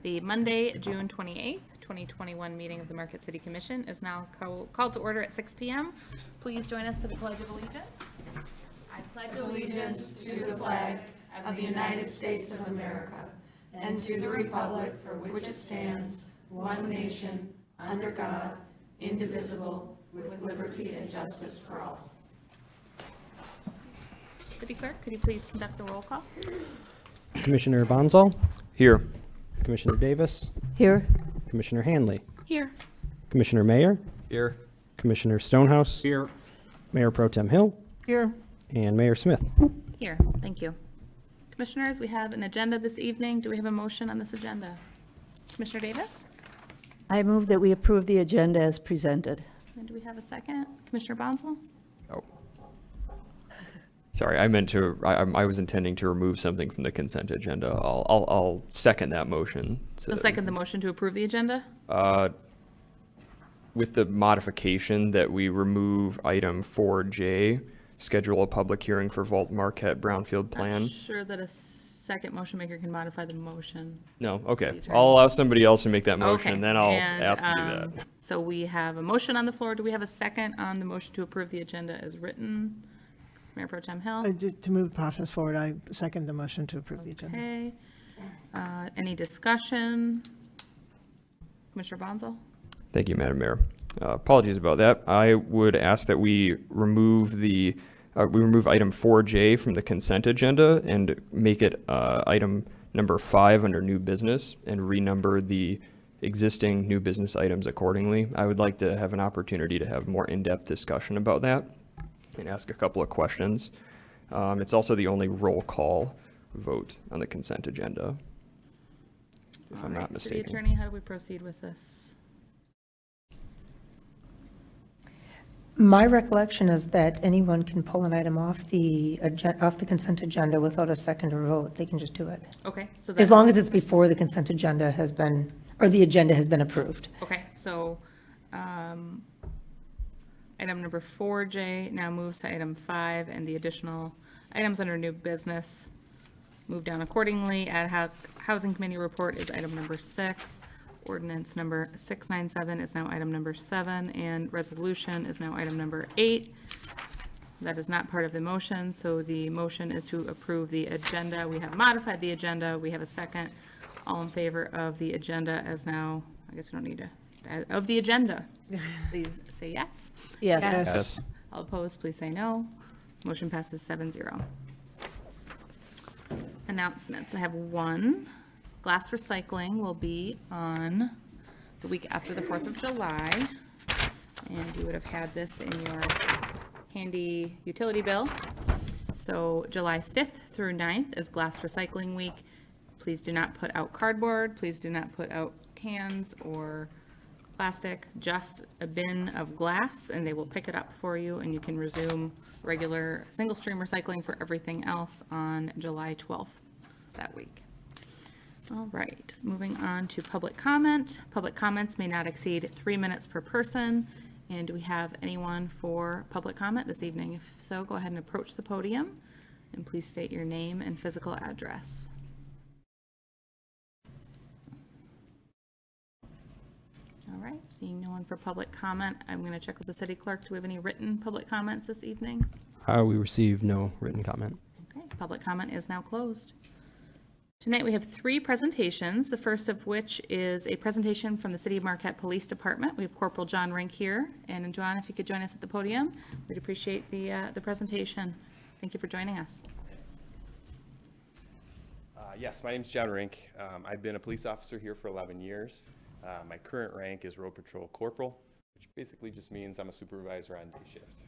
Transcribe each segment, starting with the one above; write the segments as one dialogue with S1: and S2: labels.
S1: The Monday, June 28th, 2021 meeting of the Marquette City Commission is now called to order at 6 p.m. Please join us for the Pledge of Allegiance. I pledge
S2: allegiance to the flag of the United States of America and to the republic for which it stands, one nation, under God, indivisible, with liberty and justice for all.
S1: City Clerk, could you please conduct the roll call?
S3: Commissioner Bonzal,
S4: Here.
S3: Commissioner Davis,
S2: Here.
S3: Commissioner Hanley,
S1: Here.
S3: Commissioner Mayer,
S4: Here.
S3: Commissioner Stonehouse,
S4: Here.
S3: Mayor Pro Tem Hill,
S2: Here.
S3: and Mayor Smith.
S1: Here, thank you. Commissioners, we have an agenda this evening. Do we have a motion on this agenda? Commissioner Davis?
S2: I move that we approve the agenda as presented.
S1: And do we have a second? Commissioner Bonzal?
S4: Oh. Sorry, I meant to. I was intending to remove something from the consent agenda. I'll second that motion.
S1: You'll second the motion to approve the agenda?
S4: With the modification that we remove item 4J, schedule a public hearing for Vault Marquette Brownfield Plan.
S1: Not sure that a second motion maker can modify the motion.
S4: No, okay.
S1: City Attorney.
S4: I'll allow somebody else to make that motion,
S1: Okay,
S4: and then I'll
S1: and,
S4: ask to do that.
S1: So we have a motion on the floor. Do we have a second on the motion to approve the agenda as written? Mayor Pro Tem Hill?
S5: To move the process forward, I second the motion to approve the agenda.
S1: Okay. Any discussion? Commissioner Bonzal?
S4: Thank you, Madam Mayor. Apologies about that. I would ask that we remove item 4J from the consent agenda and make it item number 5 under new business and renumber the existing new business items accordingly. I would like to have an opportunity to have more in-depth discussion about that and ask a couple of questions. It's also the only roll call vote on the consent agenda, if I'm not
S1: City
S4: mistaken.
S1: Attorney, how do we proceed with this?
S6: My recollection is that anyone can pull an item off the consent agenda without a second or vote. They can just do it.
S1: Okay, so
S6: As
S1: that's,
S6: long as it's before the consent agenda has been, or the agenda has been approved.
S1: okay, so, item number 4J now moves to item 5, and the additional items under new business move down accordingly. Ad hoc Housing Committee report is item number 6. Ordinance number 697 is now item number 7, and resolution is now item number 8. That is not part of the motion, so the motion is to approve the agenda. We have modified the agenda. We have a second. All in favor of the agenda as now, I guess we don't need to, of the agenda, please say yes.
S2: Yes.
S4: Yes.
S1: All opposed, please say no. Motion passes 7-0. Announcements. I have one. Glass recycling will be on the week after the 4th of July. And you would have had this in your handy utility bill. So July 5th through 9th is Glass Recycling Week. Please do not put out cardboard. Please do not put out cans or plastic, just a bin of glass, and they will pick it up for you, and you can resume regular single stream recycling for everything else on July 12th that week. All right, moving on to public comment. Public comments may not exceed 3 minutes per person. And do we have anyone for public comment this evening? If so, go ahead and approach the podium, and please state your name and physical address. All right, seeing no one for public comment, I'm going to check with the city clerk. Do we have any written public comments this evening?
S3: We received no written comment.
S1: Okay, public comment is now closed. Tonight we have 3 presentations, the first of which is a presentation from the City of Marquette Police Department. We have Corporal John Rink here, and John, if you could join us at the podium, we'd appreciate the presentation. Thank you for joining us.
S7: Yes, my name is John Rink. I've been a police officer here for 11 years. My current rank is Road Patrol Corporal, which basically just means I'm a supervisor on day shift.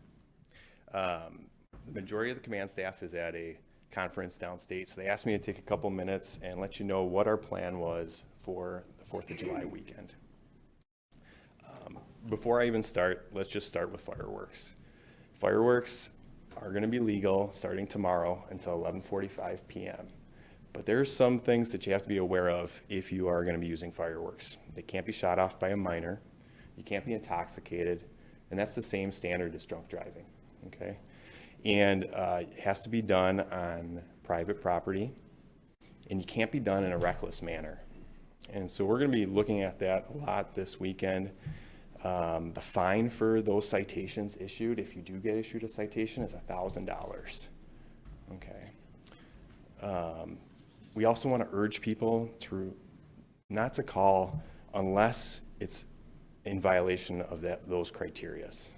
S7: The majority of the command staff is at a conference downstate, so they asked me to take a couple minutes and let you know what our plan was for the 4th of July weekend. Before I even start, let's just start with fireworks. Fireworks are going to be legal starting tomorrow until 11:45 p.m. But there's some things that you have to be aware of if you are going to be using fireworks. They can't be shot off by a minor. You can't be intoxicated. And that's the same standard as drunk driving, okay? And it has to be done on private property. And you can't be done in a reckless manner, And so we're going to be looking at that a lot this weekend. The fine for those citations issued, if you do get issued a citation, is $1,000. Okay. We also want to urge people not to call unless it's in violation of those criterias.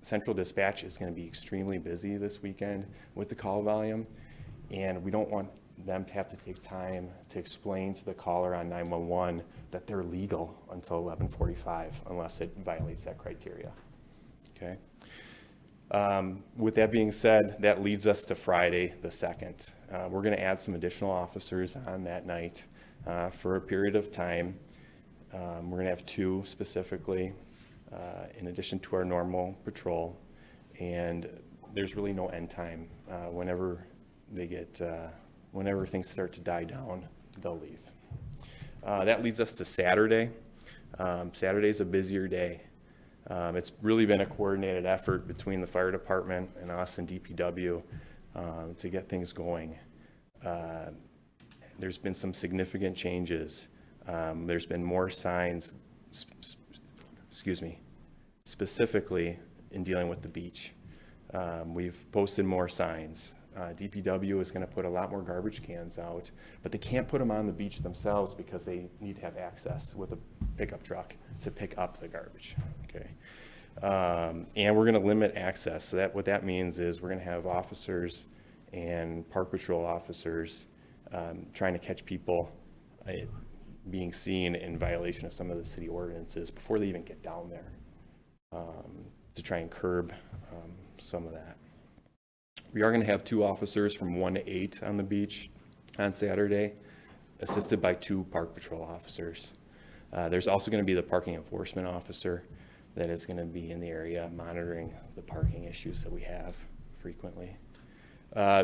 S7: Central Dispatch is going to be extremely busy this weekend with the call volume, and we don't want them to have to take time to explain to the caller on 911 that they're legal until 11:45 unless it violates that criteria. Okay. With that being said, that leads us to Friday the 2nd. We're going to add some additional officers on that night for a period of time. We're going to have 2 specifically in addition to our normal patrol, and there's really no end time. Whenever things start to die down, they'll leave. That leads us to Saturday. Saturday's a busier day. It's really been a coordinated effort between the fire department and us and DPW to get things going. There's been some significant changes. There's been more signs, specifically in dealing with the beach. We've posted more signs. DPW is going to put a lot more garbage cans out, but they can't put them on the beach themselves because they need to have access with a pickup truck to pick up the garbage. Okay, and we're going to limit access. So what that means is we're going to have officers and park patrol officers trying to catch people being seen in violation of some of the city ordinances before they even get down there, to try and curb some of that. We are going to have 2 officers from 1 to 8 on the beach on Saturday, assisted by 2 park patrol officers. There's also going to be the parking enforcement officer that is going to be in the area monitoring the parking issues that we have frequently.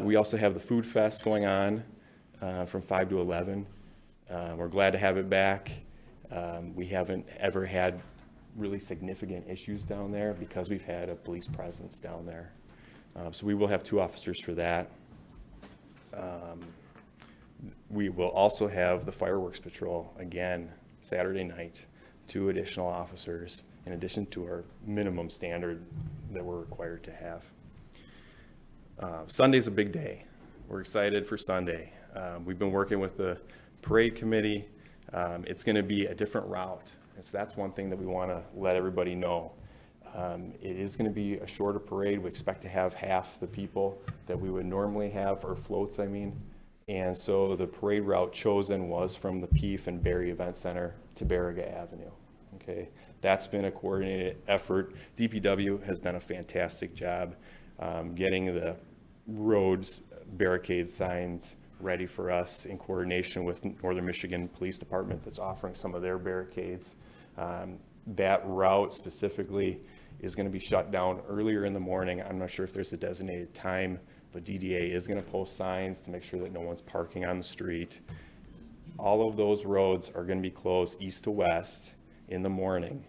S7: We also have the Food Fest going on from 5 to 11. We're glad to have it back. We haven't ever had really significant issues down there because we've had a police presence down there. So we will have 2 officers for that. We will also have the fireworks patrol again Saturday night, 2 additional officers in addition to our minimum standard that we're required to have. Sunday's a big day. We're excited for Sunday. We've been working with the parade committee. It's going to be a different route. And so that's one thing that we want to let everybody know. It is going to be a shorter parade. We expect to have half the people that we would normally have, or floats, I mean. And so the parade route chosen was from the Peace and Berry Event Center to Barriga Avenue. Okay, that's been a coordinated effort. DPW has done a fantastic job getting the roads barricade signs ready for us in coordination with Northern Michigan Police Department that's offering some of their barricades. That route specifically is going to be shut down earlier in the morning. I'm not sure if there's a designated time, but DDA is going to post signs to make sure that no one's parking on the street. All of those roads are going to be closed east to west in the morning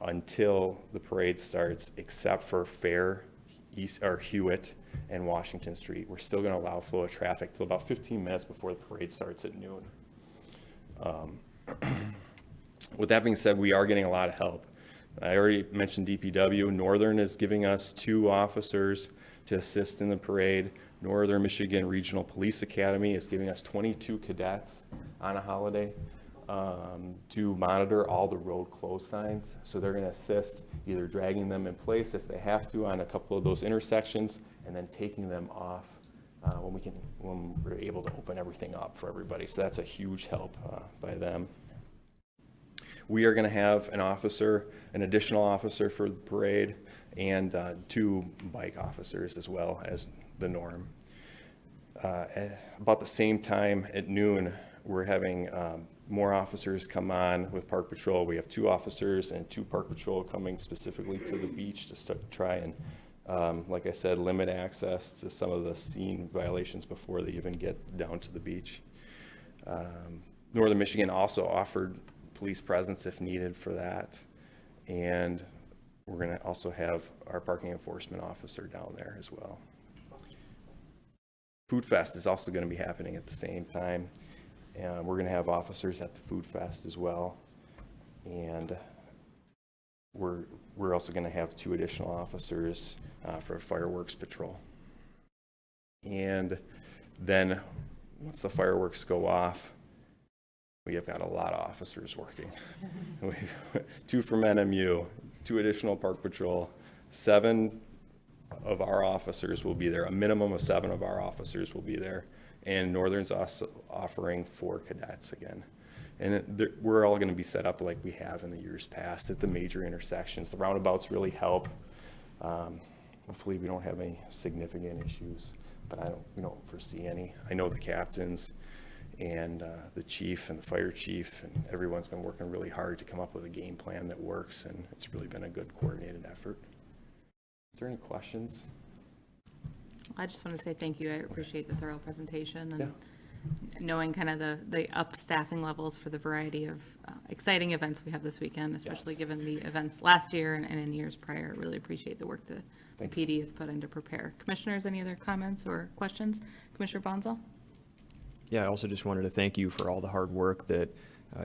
S7: until the parade starts, except for Fair, East, or Hewitt, and Washington Street. We're still going to allow flow of traffic till about 15 minutes before the parade starts at noon. With that being said, we are getting a lot of help. I already mentioned DPW. Northern is giving us 2 officers to assist in the parade. Northern Michigan Regional Police Academy is giving us 22 cadets on a holiday to monitor all the road close signs. So they're going to assist either dragging them in place if they have to on a couple of those intersections, and then taking them off when we're able to open everything up for everybody. So that's a huge help by them. We are going to have an additional officer for the parade, and 2 bike officers as well as the norm. About the same time at noon, we're having more officers come on with Park Patrol. We have 2 officers and 2 Park Patrol coming specifically to the beach to try and, like I said, limit access to some of the scene violations before they even get down to the beach. Northern Michigan also offered police presence if needed for that. And we're going to also have our parking enforcement officer down there as well. Food Fest is also going to be happening at the same time. And we're going to have officers at the Food Fest as well. And we're also going to have 2 additional officers for fireworks patrol. And then once the fireworks go off, we have got a lot of officers working. 2 from NMU, 2 additional park patrol, 7 of our officers will be there. A minimum of 7 of our officers will be there. And Northern's also offering 4 cadets again. And we're all going to be set up like we have in the years past at the major intersections. The roundabouts really help. Hopefully we don't have any significant issues, but we don't foresee any. I know the captains and the chief and the fire chief and everyone's been working really hard to come up with a game plan that works, and it's really been a good coordinated effort. Is there any questions?
S1: I just want to say thank you. I appreciate the thorough presentation and knowing kind of the up staffing levels for the variety of exciting events we have this weekend, especially
S7: Yes.
S1: given the events last year and in years prior. Really appreciate the work the PD has put in to prepare. Commissioners, any other comments or questions? Commissioner Bonzel?
S4: Yeah, I also just wanted to thank you for all the hard work that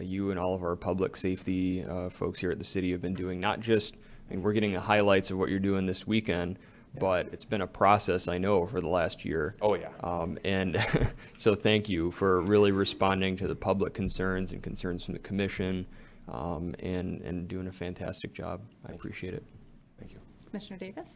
S4: you and all of our public safety folks here at the city have been doing. Not just, I mean, we're getting the highlights of what you're doing this weekend, but it's been a process, I know, for the last year.
S7: Oh, yeah.
S4: And so thank you for really responding to the public concerns and concerns from the commission, and doing a fantastic job. I appreciate it.
S7: Thank you.
S1: Commissioner Davis?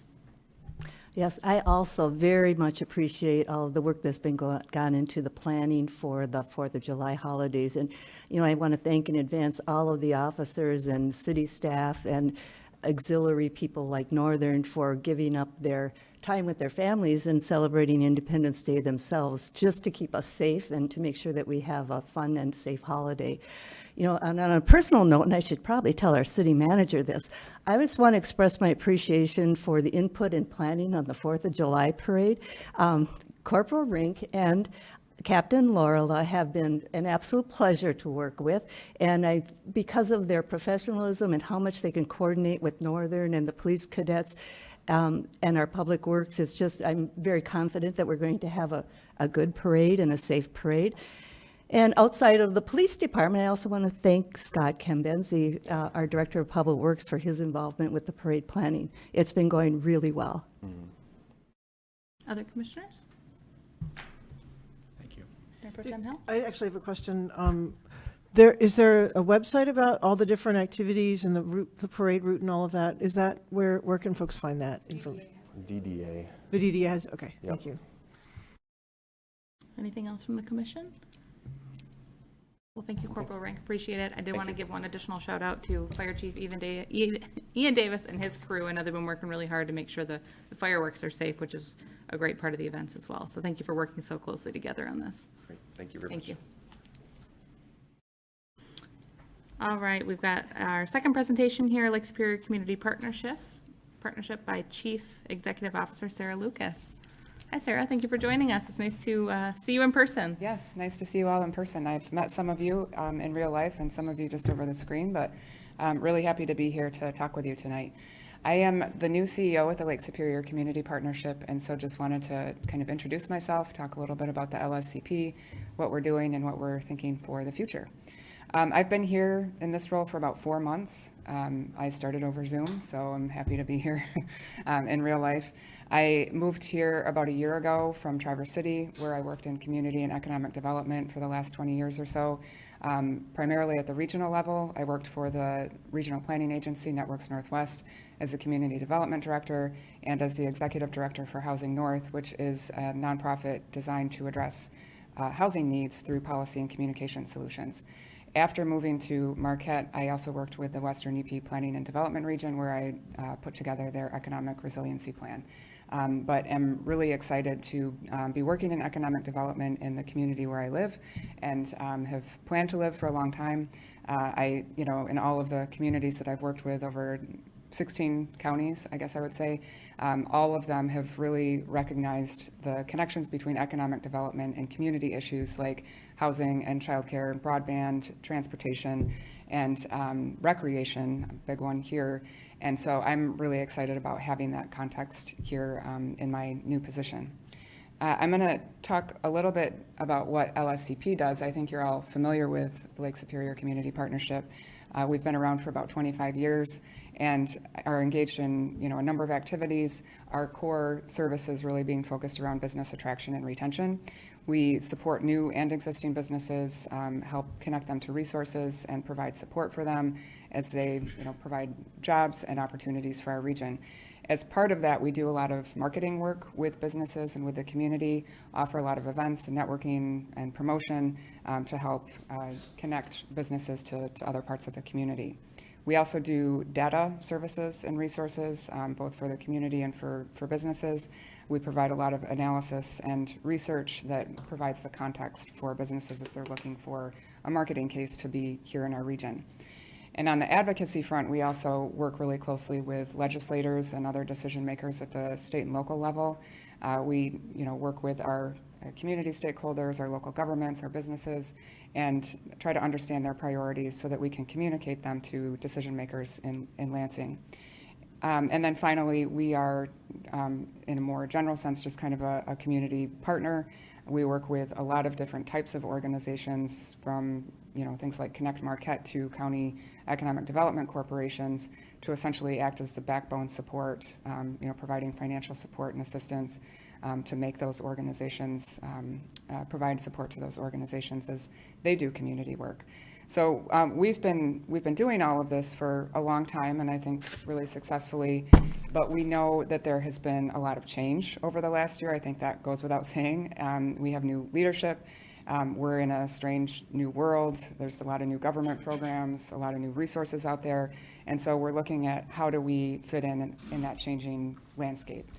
S8: Yes, I also very much appreciate all of the work that's been gone into the planning for the 4th of July holidays. And, I want to thank in advance all of the officers and city staff and auxiliary people like Northern for giving up their time with their families and celebrating Independence Day themselves, just to keep us safe and to make sure that we have a fun and safe holiday. And on a personal note, and I should probably tell our city manager this, I just want to express my appreciation for the input and planning on the 4th of July parade. Corporal Rink and Captain Lorela have been an absolute pleasure to work with, and because of their professionalism and how much they can coordinate with Northern and the police cadets and our public works, I'm very confident that we're going to have a good parade and a safe parade. And outside of the police department, I also want to thank Scott Cambenzi, our Director of Public Works, for his involvement with the parade planning. It's been going really well.
S1: Other commissioners?
S7: Thank you.
S1: Mayor Pro Tem Hill?
S5: I actually have a question. Is there a website about all the different activities and the parade route and all of that? Is that where can folks find that information?
S7: DDA.
S5: The DDA has, okay,
S7: Yep.
S5: thank you.
S1: Anything else from the commission? Well, thank you, Corporal Rank. Appreciate it. I did want to give one additional shout out to Fire Chief Ian Davis and his crew. I know they've been working really hard to make sure the fireworks are safe, which is a great part of the events as well. So thank you for working so closely together on this.
S7: Great. Thank you very much.
S1: Thank you. All right, we've got our second presentation here, Lake Superior Community Partnership by Chief Executive Officer Sarah Lucas. Hi, Sarah. Thank you for joining us. It's nice to see you in person.
S9: Yes, nice to see you all in person. I've met some of you in real life and some of you just over the screen, but I'm really happy to be here to talk with you tonight. I am the new CEO at the Lake Superior Community Partnership, and so just wanted to kind of introduce myself, talk a little bit about the LSCP, what we're doing and what we're thinking for the future. I've been here in this role for about 4 months. I started over Zoom, so I'm happy to be here in real life. I moved here about a year ago from Traverse City, where I worked in community and economic development for the last 20 years or so. Primarily at the regional level, I worked for the Regional Planning Agency, Networks Northwest, as the Community Development Director and as the Executive Director for Housing North, which is a nonprofit designed to address housing needs through policy and communication solutions. After moving to Marquette, I also worked with the Western EP Planning and Development Region, where I put together their economic resiliency plan. But am really excited to be working in economic development in the community where I live, and have planned to live for a long time. In all of the communities that I've worked with, over 16 counties, I guess I would say, all of them have really recognized the connections between economic development and community issues like housing and childcare, broadband, transportation, and recreation, a big one here. And so I'm really excited about having that context here in my new position. I'm going to talk a little bit about what LSCP does. I think you're all familiar with the Lake Superior Community Partnership. We've been around for about 25 years and are engaged in a number of activities. Our core services really being focused around business attraction and retention. We support new and existing businesses, help connect them to resources and provide support for them as they provide jobs and opportunities for our region. As part of that, we do a lot of marketing work with businesses and with the community, offer a lot of events and networking and promotion to help connect businesses to other parts of the community. We also do data services and resources, both for the community and for businesses. We provide a lot of analysis and research that provides the context for businesses as they're looking for a marketing case to be here in our region. And on the advocacy front, we also work really closely with legislators and other decision makers at the state and local level. We work with our community stakeholders, our local governments, our businesses, and try to understand their priorities so that we can communicate them to decision makers in Lansing. And then finally, we are, in a more general sense, just kind of a community partner. We work with a lot of different types of organizations, from things like Connect Marquette to county economic development corporations, to essentially act as the backbone support, providing financial support and assistance to make those organizations, provide support to those organizations as they do community work. So we've been doing all of this for a long time, and I think really successfully, but we know that there has been a lot of change over the last year. I think that goes without saying. We have new leadership. We're in a strange new world. There's a lot of new government programs, a lot of new resources out there, and so we're looking at how do we fit in that changing landscape.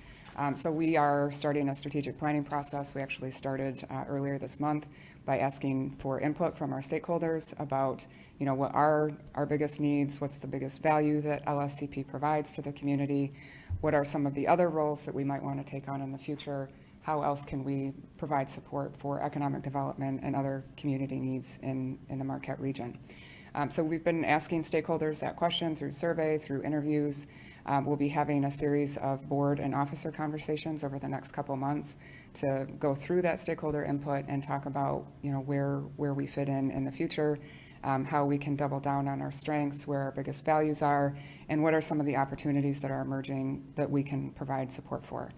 S9: So we are starting a strategic planning process. We actually started earlier this month by asking for input from our stakeholders about, what are our biggest needs, what's the biggest value that LSCP provides to the community, what are some of the other roles that we might want to take on in the future, how else can we provide support for economic development and other community needs in the Marquette region. So we've been asking stakeholders that question through survey, through interviews. We'll be having a series of board and officer conversations over the next couple months to go through that stakeholder input and talk about, where we fit in the future, how we can double down on our strengths, where our biggest values are, and what are some of the opportunities that are emerging that we can provide support for.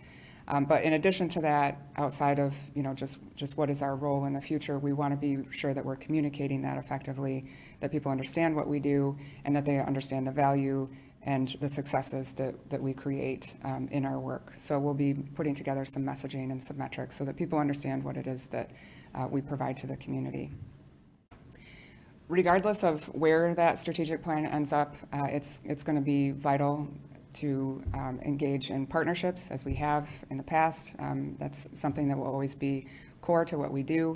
S9: But in addition to that, outside of just what is our role in the future, we want to be sure that we're communicating that effectively, that people understand what we do, and that they understand the value and the successes that we create in our work. So we'll be putting together some messaging and some metrics so that people understand what it is that we provide to the community. Regardless of where that strategic plan ends up, it's going to be vital to engage in partnerships as we have in the past. That's something that will always be core to what we do.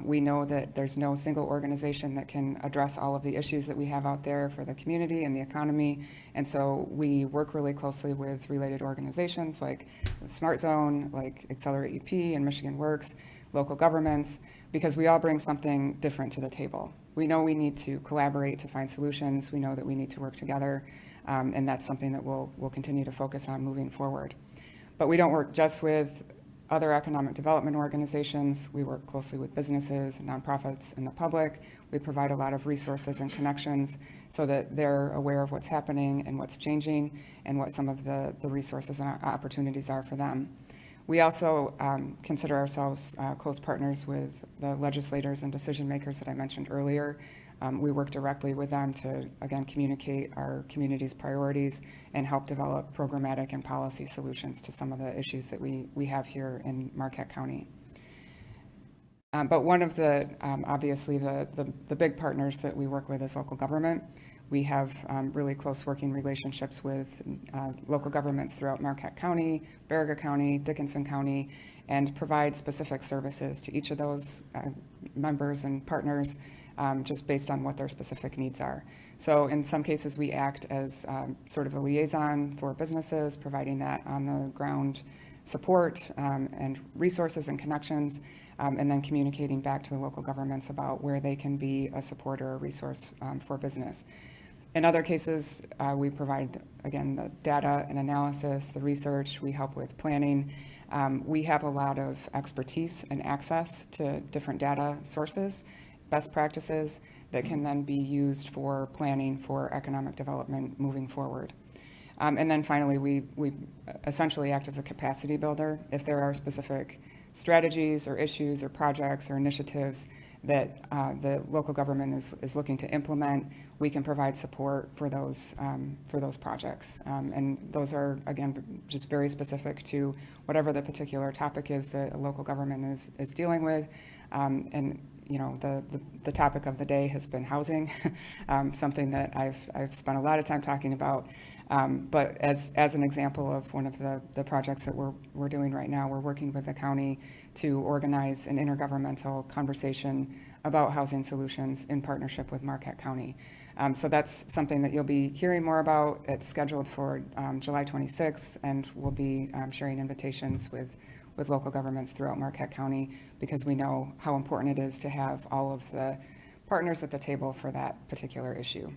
S9: We know that there's no single organization that can address all of the issues that we have out there for the community and the economy, and so we work really closely with related organizations like the Smart Zone, like Accelerate UP and Michigan Works, local governments, because we all bring something different to the table. We know we need to collaborate to find solutions. We know that we need to work together, and that's something that we'll continue to focus on moving forward. But we don't work just with other economic development organizations. We work closely with businesses and nonprofits and the public. We provide a lot of resources and connections so that they're aware of what's happening and what's changing and what some of the resources and opportunities are for them. We also consider ourselves close partners with the legislators and decision makers that I mentioned earlier. We work directly with them to, again, communicate our community's priorities and help develop programmatic and policy solutions to some of the issues that we have here in Marquette County. But one of the, obviously, the big partners that we work with is local government. We have really close working relationships with local governments throughout Marquette County, Baraga County, Dickinson County, and provide specific services to each of those members and partners just based on what their specific needs are. So in some cases, we act as sort of a liaison for businesses, providing that on the ground support and resources and connections, and then communicating back to the local governments about where they can be a support or a resource for business. In other cases, we provide, again, the data and analysis, the research, we help with planning. We have a lot of expertise and access to different data sources, best practices that can then be used for planning for economic development moving forward. And then finally, we essentially act as a capacity builder. If there are specific strategies or issues or projects or initiatives that the local government is looking to implement, we can provide support for those projects. And those are, again, just very specific to whatever the particular topic is that a local government is dealing with. And you know, the topic of the day has been housing, something that I've spent a lot of time talking about. But as an example of one of the projects that we're doing right now, we're working with the county to organize an intergovernmental conversation about housing solutions in partnership with Marquette County. So that's something that you'll be hearing more about. It's scheduled for July 26th, and we'll be sharing invitations with local governments throughout Marquette County, because we know how important it is to have all of the partners at the table for that particular issue.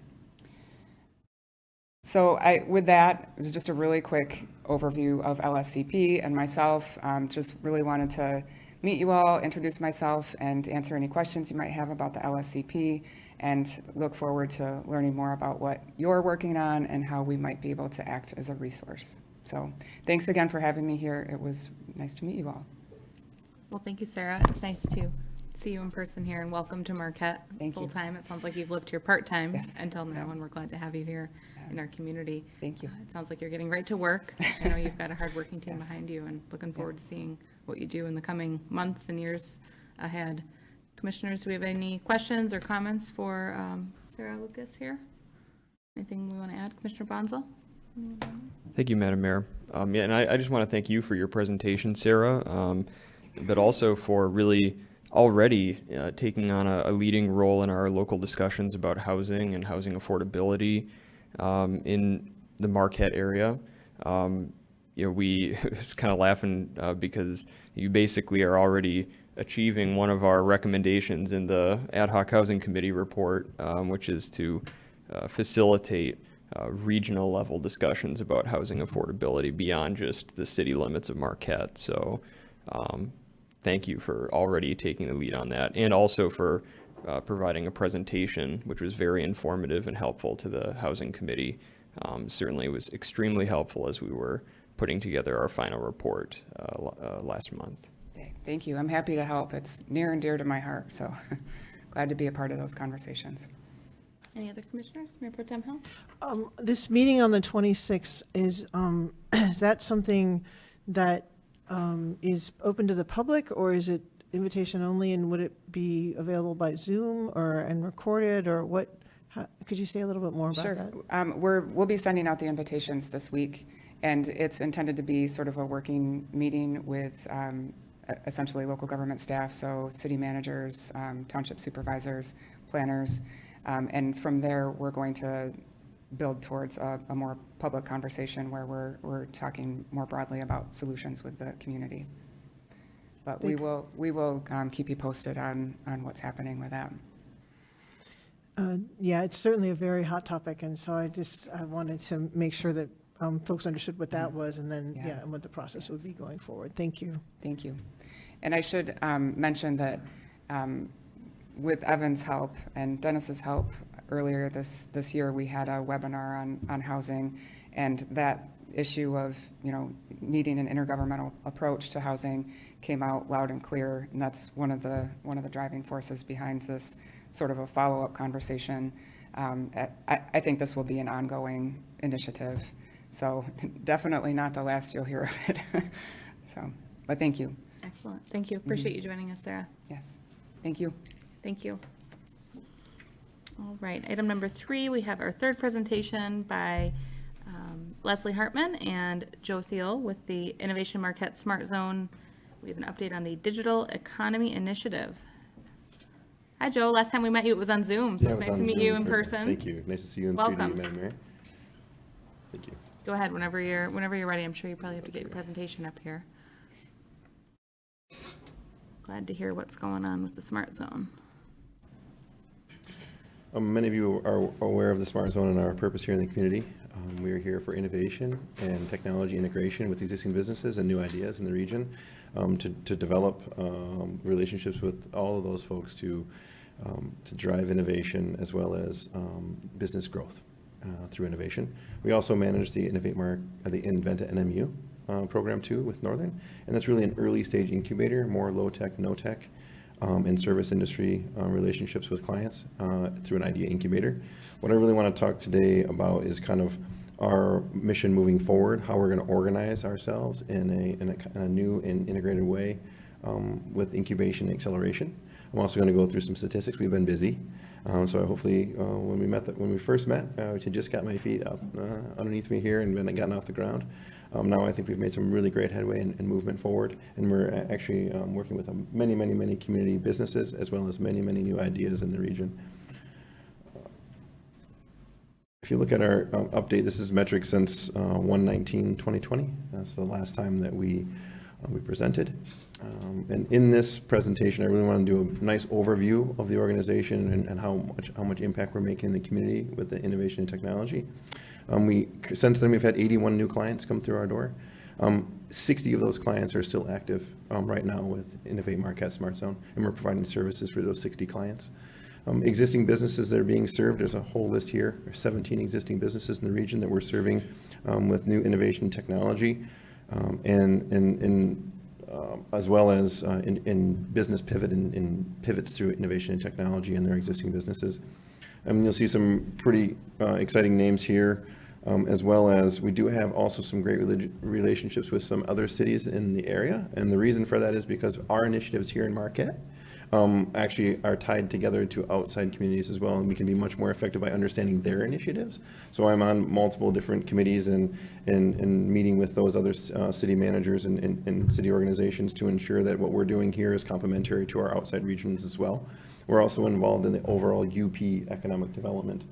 S9: So with that, it was just a really quick overview of LSCP and myself. Just really wanted to meet you all, introduce myself, and answer any questions you might have about the LSCP, and look forward to learning more about what you're working on and how we might be able to act as a resource. So thanks again for having me here. It was nice to meet you all.
S1: Well, thank you, Sarah. It's nice to see you in person here, and welcome to Marquette.
S9: Thank you.
S1: Full-time. It sounds like you've lived here part-time
S9: Yes.
S1: until now, and we're glad to have you here in our community.
S9: Thank you.
S1: It sounds like you're getting right to work. I know you've got a hard-working team
S9: Yes.
S1: behind you, and looking forward to seeing what you do in the coming months and years ahead. Commissioners, do we have any questions or comments for Sarah Lucas here? Anything we want to add? Commissioner Bonzo?
S4: Thank you, Madam Mayor. Yeah, and I just want to thank you for your presentation, Sarah, but also for really already taking on a leading role in our local discussions about housing and housing affordability in the Marquette area. You know, we was kind of laughing because you basically are already achieving one of our recommendations in the Ad Hoc Housing Committee report, which is to facilitate regional level discussions about housing affordability beyond just the city limits of Marquette. So thank you for already taking the lead on that, and also for providing a presentation which was very informative and helpful to the Housing Committee. Certainly was extremely helpful as we were putting together our final report last month.
S9: Okay, thank you. I'm happy to help. It's near and dear to my heart, so glad to be a part of those conversations.
S1: Any other commissioners? Mayor Pro Tem Hill?
S5: This meeting on the 26th is that something that is open to the public, or is it invitation only, and would it be available by Zoom and recorded, or what? Could you say a little bit more about that?
S9: Sure. We'll be sending out the invitations this week, and it's intended to be sort of a working meeting with essentially local government staff, so city managers, township supervisors, planners, and from there we're going to build towards a more public conversation where we're talking more broadly about solutions with the community. But we will keep you posted on what's happening with that.
S5: Yeah, it's certainly a very hot topic, and so I wanted to make sure that folks understood what that was, and then, and what the process would be going forward. Thank you.
S9: Thank you. And I should mention that with Evan's help and Dennis's help, earlier this year, we had a webinar on housing, and that issue of, needing an intergovernmental approach to housing came out loud and clear, and that's one of the driving forces behind this sort of a follow-up conversation. I think this will be an ongoing initiative, so definitely not the last you'll hear of it. But thank you.
S1: Excellent. Thank you. Appreciate you joining us, Sarah.
S9: Yes. Thank you.
S1: Thank you. All right, item number 3, we have our third presentation by Leslie Hartman and Joe Thiel with the Innovation Marquette Smart Zone. We have an update on the Digital Economy Initiative. Hi, Joe. Last time we met you, it was on Zoom, so it's nice to meet you in person.
S10: Thank you. Nice to see you in 3D,
S1: Welcome.
S10: Madam Mayor. Thank you.
S1: Go ahead whenever you're ready. I'm sure you probably have to get your presentation up here. Glad to hear what's going on with the Smart Zone.
S10: Many of you are aware of the Smart Zone and our purpose here in the community. We are here for innovation and technology integration with existing businesses and new ideas in the region, to develop relationships with all of those folks to drive innovation as well as business growth through innovation. We also manage the the Invent at NMU program too with Northern, and that's really an early stage incubator, more low tech, no tech, and service industry relationships with clients through an idea incubator. What I really want to talk today about is kind of our mission moving forward, how we're going to organize ourselves in a new and integrated way with incubation and acceleration. I'm also going to go through some statistics. We've been busy. So hopefully when we first met, I just got my feet up underneath me here and then gotten off the ground. Now I think we've made some really great headway and movement forward, and we're actually working with many community businesses as well as many new ideas in the region. If you look at our update, this is metrics since 1/19/2020. That's the last time that we presented. And in this presentation, I really want to do a nice overview of the organization and how much impact we're making in the community with the innovation and technology. Since then, we've had 81 new clients come through our door. 60 of those clients are still active right now with Innovate Marquette Smart Zone, and we're providing services for those 60 clients. Existing businesses that are being served, there's a whole list here. There's 17 existing businesses in the region that we're serving with new innovation technology, as well as in business pivot and pivots through innovation and technology in their existing businesses. You'll see some pretty exciting names here, as well as we do have also some great relationships with some other cities in the area. And the reason for that is because our initiatives here in Marquette actually are tied together to outside communities as well, and we can be much more effective by understanding their initiatives. So I'm on multiple different committees and meeting with those other city managers and city organizations to ensure that what we're doing here is complementary to our outside regions as well. We're also involved in the overall UP economic development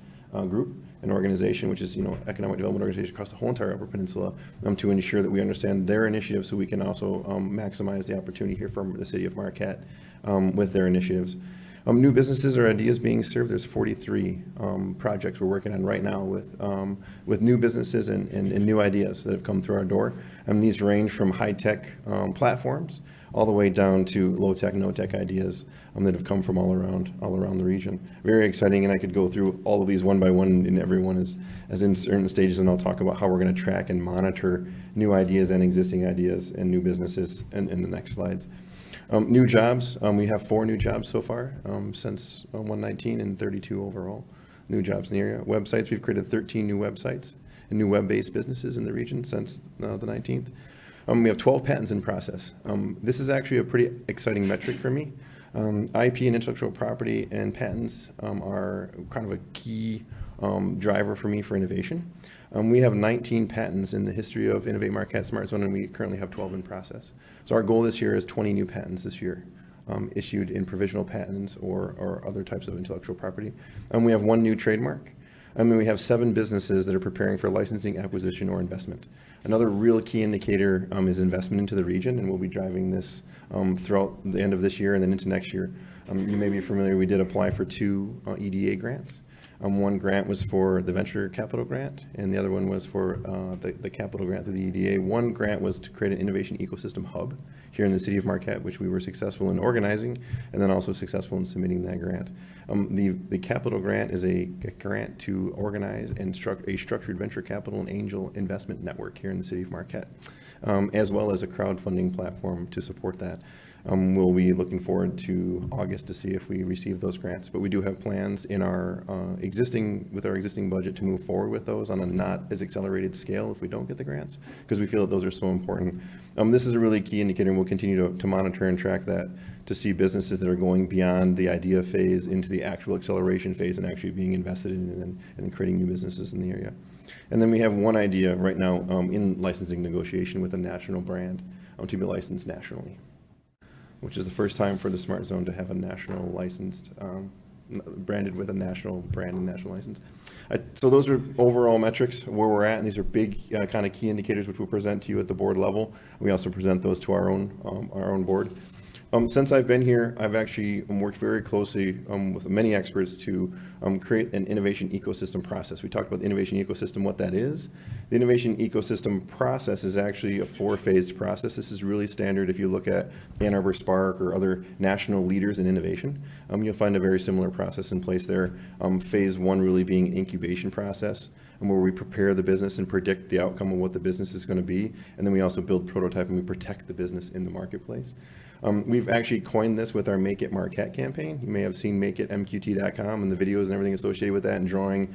S10: group, an organization which is, economic development organization across the whole entire Upper Peninsula, to ensure that we understand their initiatives so we can also maximize the opportunity here from the city of Marquette with their initiatives. New businesses or ideas being served, there's 43 projects we're working on right now with new businesses and new ideas that have come through our door. And these range from high-tech platforms all the way down to low-tech, no-tech ideas that have come from all around the region. Very exciting, and I could go through all of these one by one, and everyone is in certain stages, and I'll talk about how we're going to track and monitor new ideas and existing ideas and new businesses in the next slides. New jobs, we have 4 new jobs so far since 1/19 and 32 overall new jobs in the area. Websites, we've created 13 new websites and new web-based businesses in the region since the 19th. We have 12 patents in process. This is actually a pretty exciting metric for me. IP and intellectual property and patents are kind of a key driver for me for innovation. We have 19 patents in the history of Innovate Marquette Smart Zone, and we currently have 12 in process. So our goal this year is 20 new patents this year, issued in provisional patents or other types of intellectual property. We have 1 new trademark. We have 7 businesses that are preparing for licensing, acquisition, or investment. Another real key indicator is investment into the region, and we'll be driving this throughout the end of this year and then into next year. You may be familiar, we did apply for 2 EDA grants. One grant was for the venture capital grant, and the other one was for the capital grant through the EDA. One grant was to create an innovation ecosystem hub here in the city of Marquette, which we were successful in organizing, and then also successful in submitting that grant. The capital grant is a grant to organize and a structured venture capital and angel investment network here in the city of Marquette, as well as a crowdfunding platform to support that. We'll be looking forward to August to see if we receive those grants, but we do have plans in our existing budget to move forward with those on a not as accelerated scale if we don't get the grants, because we feel that those are so important. This is a really key indicator, and we'll continue to monitor and track that to see businesses that are going beyond the idea phase into the actual acceleration phase and actually being invested in and creating new businesses in the area. And then we have 1 idea right now in licensing negotiation with a national brand to be licensed nationally, which is the first time for the Smart Zone to have a national licensed, branded with a national brand and national license. So those are overall metrics where we're at, and these are big kind of key indicators which we'll present to you at the board level. We also present those to our own board. Since I've been here, I've actually worked very closely with many experts to create an innovation ecosystem process. We talked about the innovation ecosystem, what that is. The innovation ecosystem process is actually a 4-phased process. This is really standard if you look at Ann Arbor Spark or other national leaders in innovation. You'll find a very similar process in place there. Phase 1 really being an incubation process, and where we prepare the business and predict the outcome of what the business is going to be. And then we also build prototype and we protect the business in the marketplace. We've actually coined this with our Make It Marquette campaign. You may have seen makeitmqt.com and the videos and everything associated with that and drawing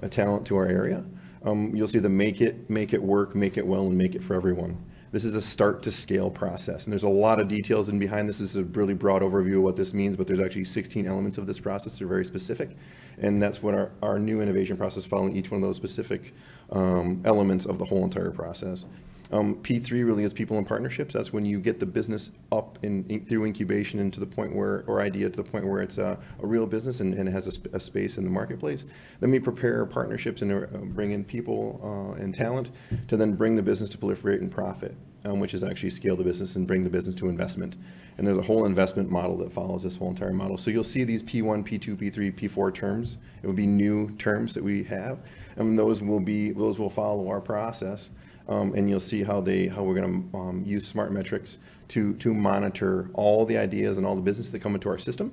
S10: a talent to our area. You'll see the make it work, make it well, and make it for everyone. This is a start to scale process. And there's a lot of details in behind this. This is a really broad overview of what this means, but there's actually 16 elements of this process that are very specific. And that's what our new innovation process, following each one of those specific elements of the whole entire process. P3 really is people and partnerships. That's when you get the business up through incubation and to the point where, or idea to the point where it's a real business and it has a space in the marketplace. Then we prepare partnerships and bring in people and talent to then bring the business to proliferate and profit, which is actually scale the business and bring the business to investment. And there's a whole investment model that follows this whole entire model. So you'll see these P1, P2, P3, P4 terms. It will be new terms that we have, and those will follow our process. And you'll see how we're going to use smart metrics to monitor all the ideas and all the business that come into our system.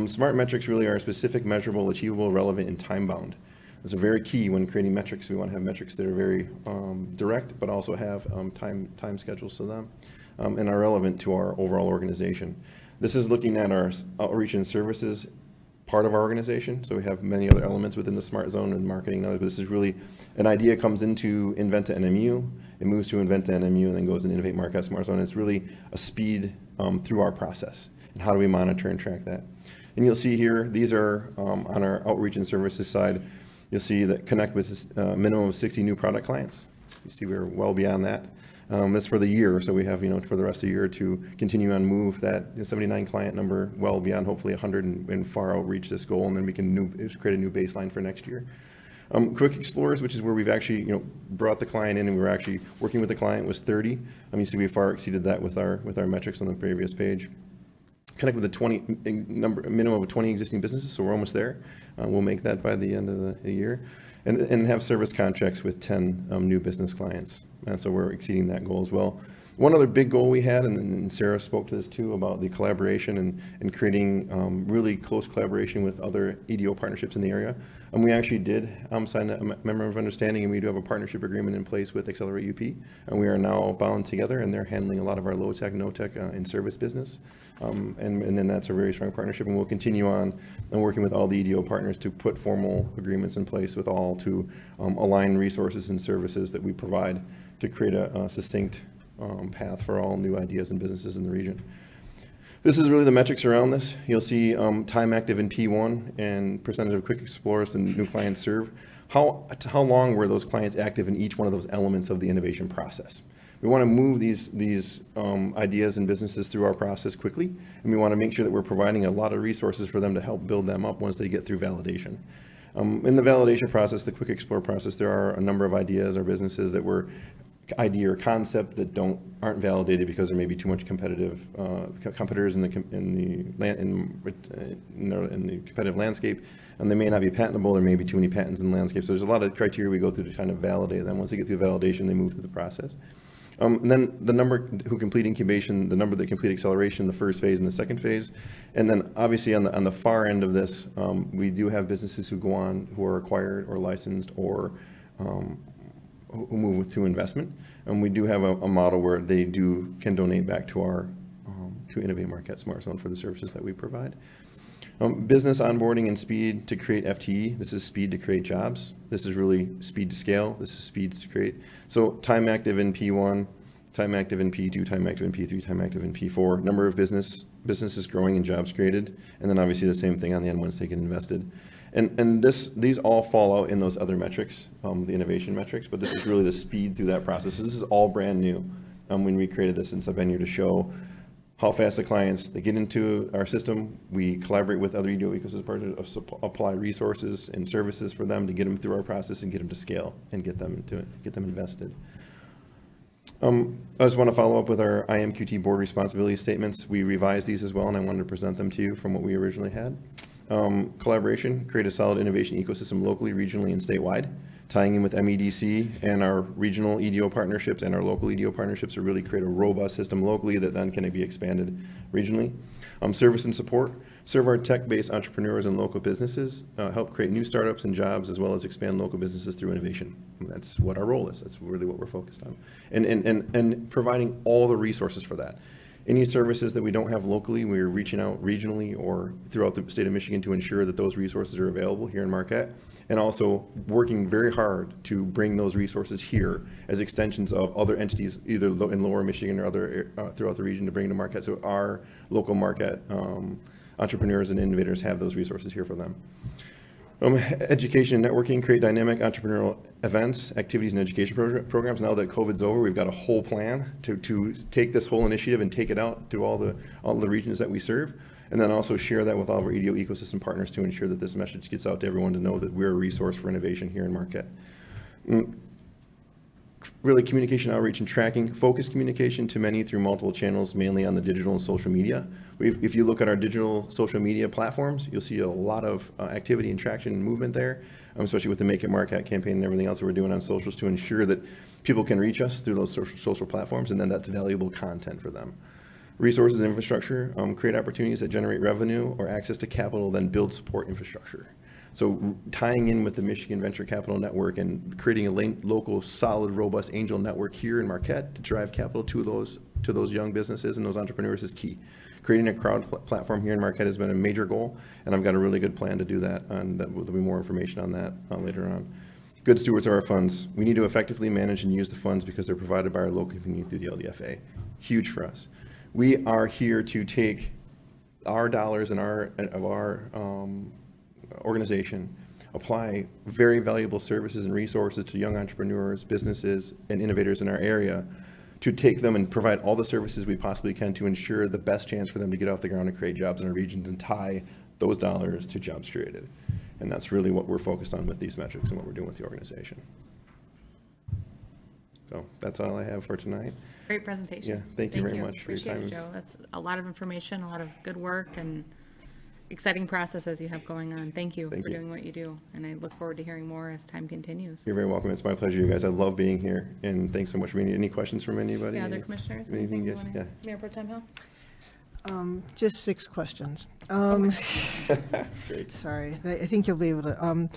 S10: Smart metrics really are specific, measurable, achievable, relevant, and time-bound. It's a very key when creating metrics. We want to have metrics that are very direct, but also have time schedules to them and are relevant to our overall organization. This is looking at our outreach and services part of our organization. So we have many other elements within the Smart Zone and marketing and others, but this is really an idea comes into Inventa NMU, it moves to Inventa NMU, and then goes in Innovate Marquette Smart Zone. It's really a speed through our process. And how do we monitor and track that? And you'll see here, these are on our outreach and services side, you'll see that connect with a minimum of 60 new product clients. You see we're well beyond that. That's for the year, so we have, for the rest of the year to continue on move that 79 client number well beyond hopefully 100 and far outreach this goal, and then we can create a new baseline for next year. Quick Explorers, which is where we've actually brought the client in and we're actually working with the client, was 30. You see we far exceeded that with our metrics on the previous page. Connect with a minimum of 20 existing businesses, so we're almost there. We'll make that by the end of the year. And have service contracts with 10 new business clients. And so we're exceeding that goal as well. One other big goal we had, and Sarah spoke to this too, about the collaboration and creating really close collaboration with other EDO partnerships in the area. And we actually did sign a memorandum of understanding, and we do have a partnership agreement in place with Accelerate UP. And we are now bound together, and they're handling a lot of our low-tech, no-tech in service business. And then that's a very strong partnership, and we'll continue on and working with all the EDO partners to put formal agreements in place with all to align resources and services that we provide to create a succinct path for all new ideas and businesses in the region. This is really the metrics around this. You'll see time active in P1 and percentage of quick explorers and new clients served. How long were those clients active in each one of those elements of the innovation process? We want to move these ideas and businesses through our process quickly, and we want to make sure that we're providing a lot of resources for them to help build them up once they get through validation. In the validation process, the quick explore process, there are a number of ideas or businesses that were idea or concept that aren't validated because there may be too much competitors in the competitive landscape, and they may not be patentable. There may be too many patents in the landscape. So there's a lot of criteria we go through to kind of validate them. Once they get through validation, they move through the process. And then the number who complete incubation, the number that complete acceleration, the first phase and the second phase. And then obviously on the far end of this, we do have businesses who go on, who are acquired or licensed or who move to investment. And we do have a model where they can donate back to our to Innovate Marquette Smart Zone for the services that we provide. Business onboarding and speed to create FTE. This is speed to create jobs. This is really speed to scale. This is speeds to create. So time active in P1, time active in P2, time active in P3, time active in P4. Number of businesses growing and jobs created. And then obviously the same thing on the end once they get invested. And these all fall out in those other metrics, the innovation metrics, but this is really the speed through that process. So this is all brand new when we created this, since I've been here to show how fast the clients, they get into our system. We collaborate with other EDO ecosystem partners, apply resources and services for them to get them through our process and get them to scale and get them invested. I just want to follow up with our IMQT board responsibility statements. We revised these as well, and I wanted to present them to you from what we originally had. Collaboration, create a solid innovation ecosystem locally, regionally, and statewide, tying in with MEDC and our regional EDO partnerships and our local EDO partnerships to really create a robust system locally that then can be expanded regionally. Service and support, serve our tech-based entrepreneurs and local businesses, help create new startups and jobs, as well as expand local businesses through innovation. And that's what our role is. That's really what we're focused on. And providing all the resources for that. Any services that we don't have locally, we're reaching out regionally or throughout the state of Michigan to ensure that those resources are available here in Marquette, and also working very hard to bring those resources here as extensions of other entities, either in lower Michigan or other throughout the region, to bring to Marquette. So our local Marquette entrepreneurs and innovators have those resources here for them. Education and networking, create dynamic entrepreneurial events, activities, and education programs. Now that COVID's over, we've got a whole plan to take this whole initiative and take it out to all the regions that we serve, and then also share that with all of our EDO ecosystem partners to ensure that this message gets out to everyone to know that we're a resource for innovation here in Marquette. Really, communication outreach and tracking, focused communication to many through multiple channels, mainly on the digital and social media. If you look at our digital social media platforms, you'll see a lot of activity and traction and movement there, especially with the Make It Marquette campaign and everything else that we're doing on socials to ensure that people can reach us through those social platforms, and then that's valuable content for them. Resources and infrastructure, create opportunities that generate revenue or access to capital, then build support infrastructure. So tying in with the Michigan Venture Capital Network and creating a local, solid, robust angel network here in Marquette to drive capital to those young businesses and those entrepreneurs is key. Creating a crowd platform here in Marquette has been a major goal, and I've got a really good plan to do that, and there'll be more information on that later on. Good stewards of our funds. We need to effectively manage and use the funds because they're provided by our local community through the LDFA. Huge for us. We are here to take our dollars and our organization, apply very valuable services and resources to young entrepreneurs, businesses, and innovators in our area, to take them and provide all the services we possibly can to ensure the best chance for them to get off the ground and create jobs in our regions and tie those dollars to jobs created. And that's really what we're focused on with these metrics and what we're doing with the organization. So that's all I have for tonight.
S1: Great presentation.
S10: Yeah, thank you very much for your
S1: Appreciate
S10: time.
S1: it, Joe. That's a lot of information, a lot of good work, and exciting processes you have going on. Thank you for doing what you do, and I look forward to hearing more as time continues.
S10: You're very welcome. It's my pleasure, you guys. I love being here, and thanks so much for being here. Any questions from anybody?
S1: Yeah, other commissioners?
S10: Anything, yes,
S1: you
S10: yeah.
S1: wanna- Mayor Pro Tem Hill?
S5: Just 6 questions.
S10: Great.
S5: Sorry, I think you'll be able to.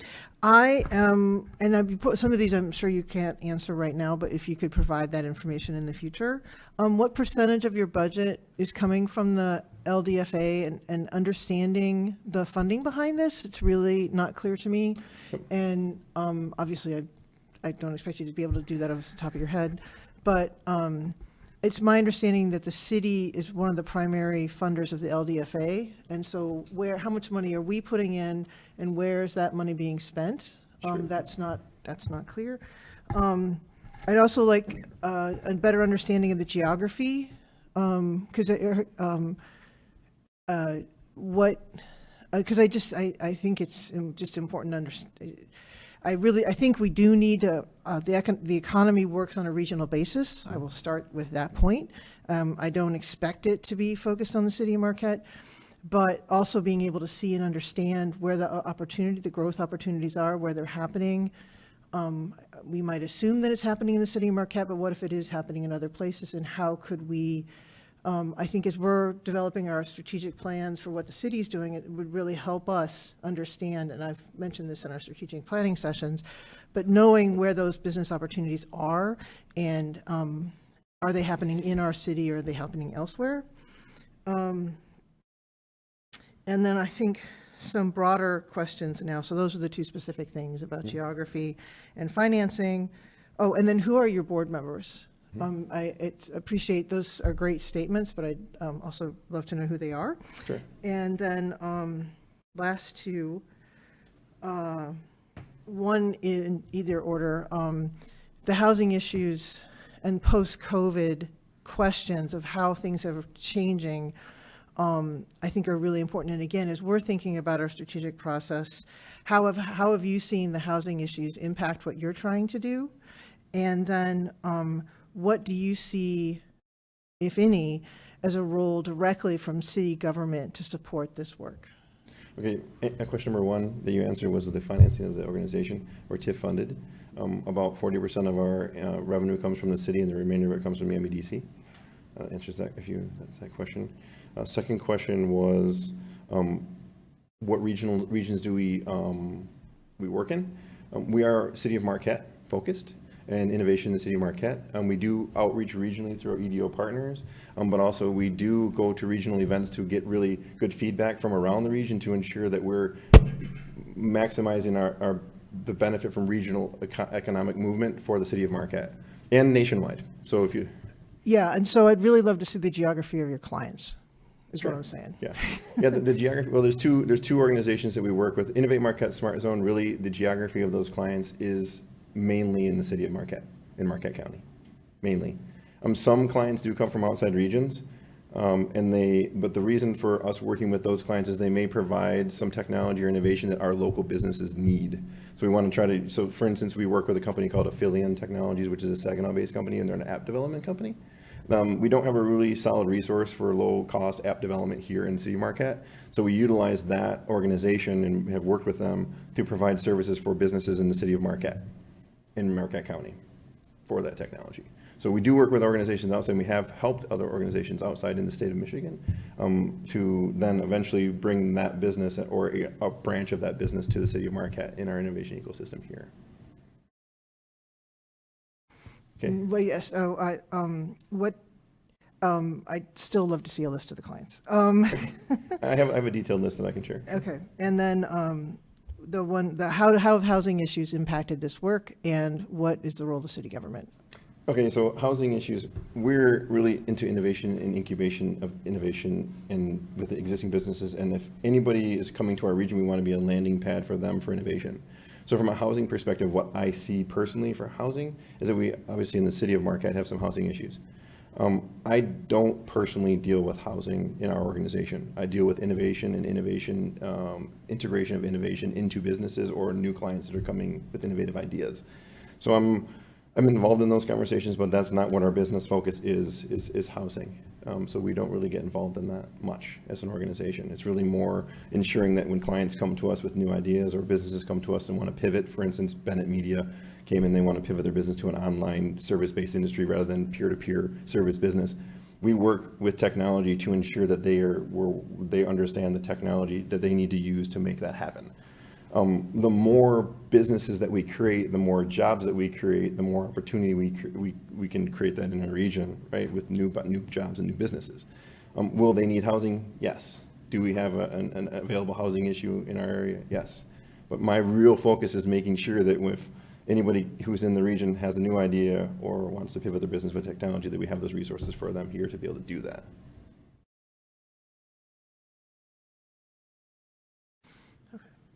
S5: I am, and some of these I'm sure you can't answer right now, but if you could provide that information in the future. What percentage of your budget is coming from the LDFA, and understanding the funding behind this? It's really not clear to me. And obviously, I don't expect you to be able to do that off the top of your head, but it's my understanding that the city is one of the primary funders of the LDFA, and so how much money are we putting in, and where is that money being spent? That's not clear. I'd also like a better understanding of the geography, because I think it's just important to understand. I think we do need to, the economy works on a regional basis. I will start with that point. I don't expect it to be focused on the city of Marquette, but also being able to see and understand where the growth opportunities are, where they're happening. We might assume that it's happening in the city of Marquette, but what if it is happening in other places, and how could we, I think as we're developing our strategic plans for what the city's doing, it would really help us understand, and I've mentioned this in our strategic planning sessions, but knowing where those business opportunities are, and are they happening in our city or are they happening elsewhere? And then I think some broader questions now. So those are the 2 specific things about geography and financing. Oh, and then who are your board members? I appreciate those are great statements, but I'd also love to know who they are.
S10: Sure.
S5: And then last 2, one in either order, the housing issues and post-COVID questions of how things are changing, I think are really important. And again, as we're thinking about our strategic process, how have you seen the housing issues impact what you're trying to do? And then what do you see, if any, as a role directly from city government to support this work?
S10: Okay, question number one that you answered was the financing of the organization, or TIF funded. About 40% of our revenue comes from the city, and the remainder of it comes from MEDC. Answers that that's that question. Second question was, what regions do we work in? We are City of Marquette focused and innovation in the City of Marquette. We do outreach regionally through our EDO partners, but also we do go to regional events to get really good feedback from around the region to ensure that we're maximizing the benefit from regional economic movement for the City of Marquette and nationwide. So if you...
S5: Yeah, and so I'd really love to see the geography of your clients, is what I'm saying.
S10: Yeah, yeah. The geography. Well, there's two organizations that we work with. Innovate Marquette, Smart Zone. Really, the geography of those clients is mainly in the city of Marquette, in Marquette County, mainly. Some clients do come from outside regions, but the reason for us working with those clients is they may provide some technology or innovation that our local businesses need. So we want to try to. So, for instance, we work with a company called Affilion Technologies, which is a Saginaw-based company, and they're an app development company. We don't have a really solid resource for low-cost app development here in City of Marquette, so we utilize that organization and have worked with them to provide services for businesses in the City of Marquette, in Marquette County, for that technology. So we do work with organizations outside, and we have helped other organizations outside in the state of Michigan to then eventually bring that business or a branch of that business to the City of Marquette in our innovation ecosystem here. Okay.
S5: Well, yes, so I'd still love to see a list of the clients.
S10: I have a detailed list that I can share.
S5: Okay, and then how have housing issues impacted this work, and what is the role of the city government?
S10: Okay, so housing issues, we're really into innovation and incubation of innovation and with the existing businesses, and if anybody is coming to our region, we want to be a landing pad for them for innovation. So from a housing perspective, what I see personally for housing is that we obviously in the city of Marquette have some housing issues. I don't personally deal with housing in our organization. I deal with innovation and integration of innovation into businesses or new clients that are coming with innovative ideas. So I'm involved in those conversations, but that's not what our business focus is housing. So we don't really get involved in that much as an organization. It's really more ensuring that when clients come to us with new ideas or businesses come to us and want to pivot, for instance, Bennett Media came in, they want to pivot their business to an online service-based industry rather than peer-to-peer service business. We work with technology to ensure that they understand the technology that they need to use to make that happen. The more businesses that we create, the more jobs that we create, the more opportunity we can create that in a region, right, with new jobs and new businesses. Will they need housing? Yes. Do we have an available housing issue in our area? Yes. But my real focus is making sure that if anybody who's in the region has a new idea or wants to pivot their business with technology, that we have those resources for them here to be able to do that.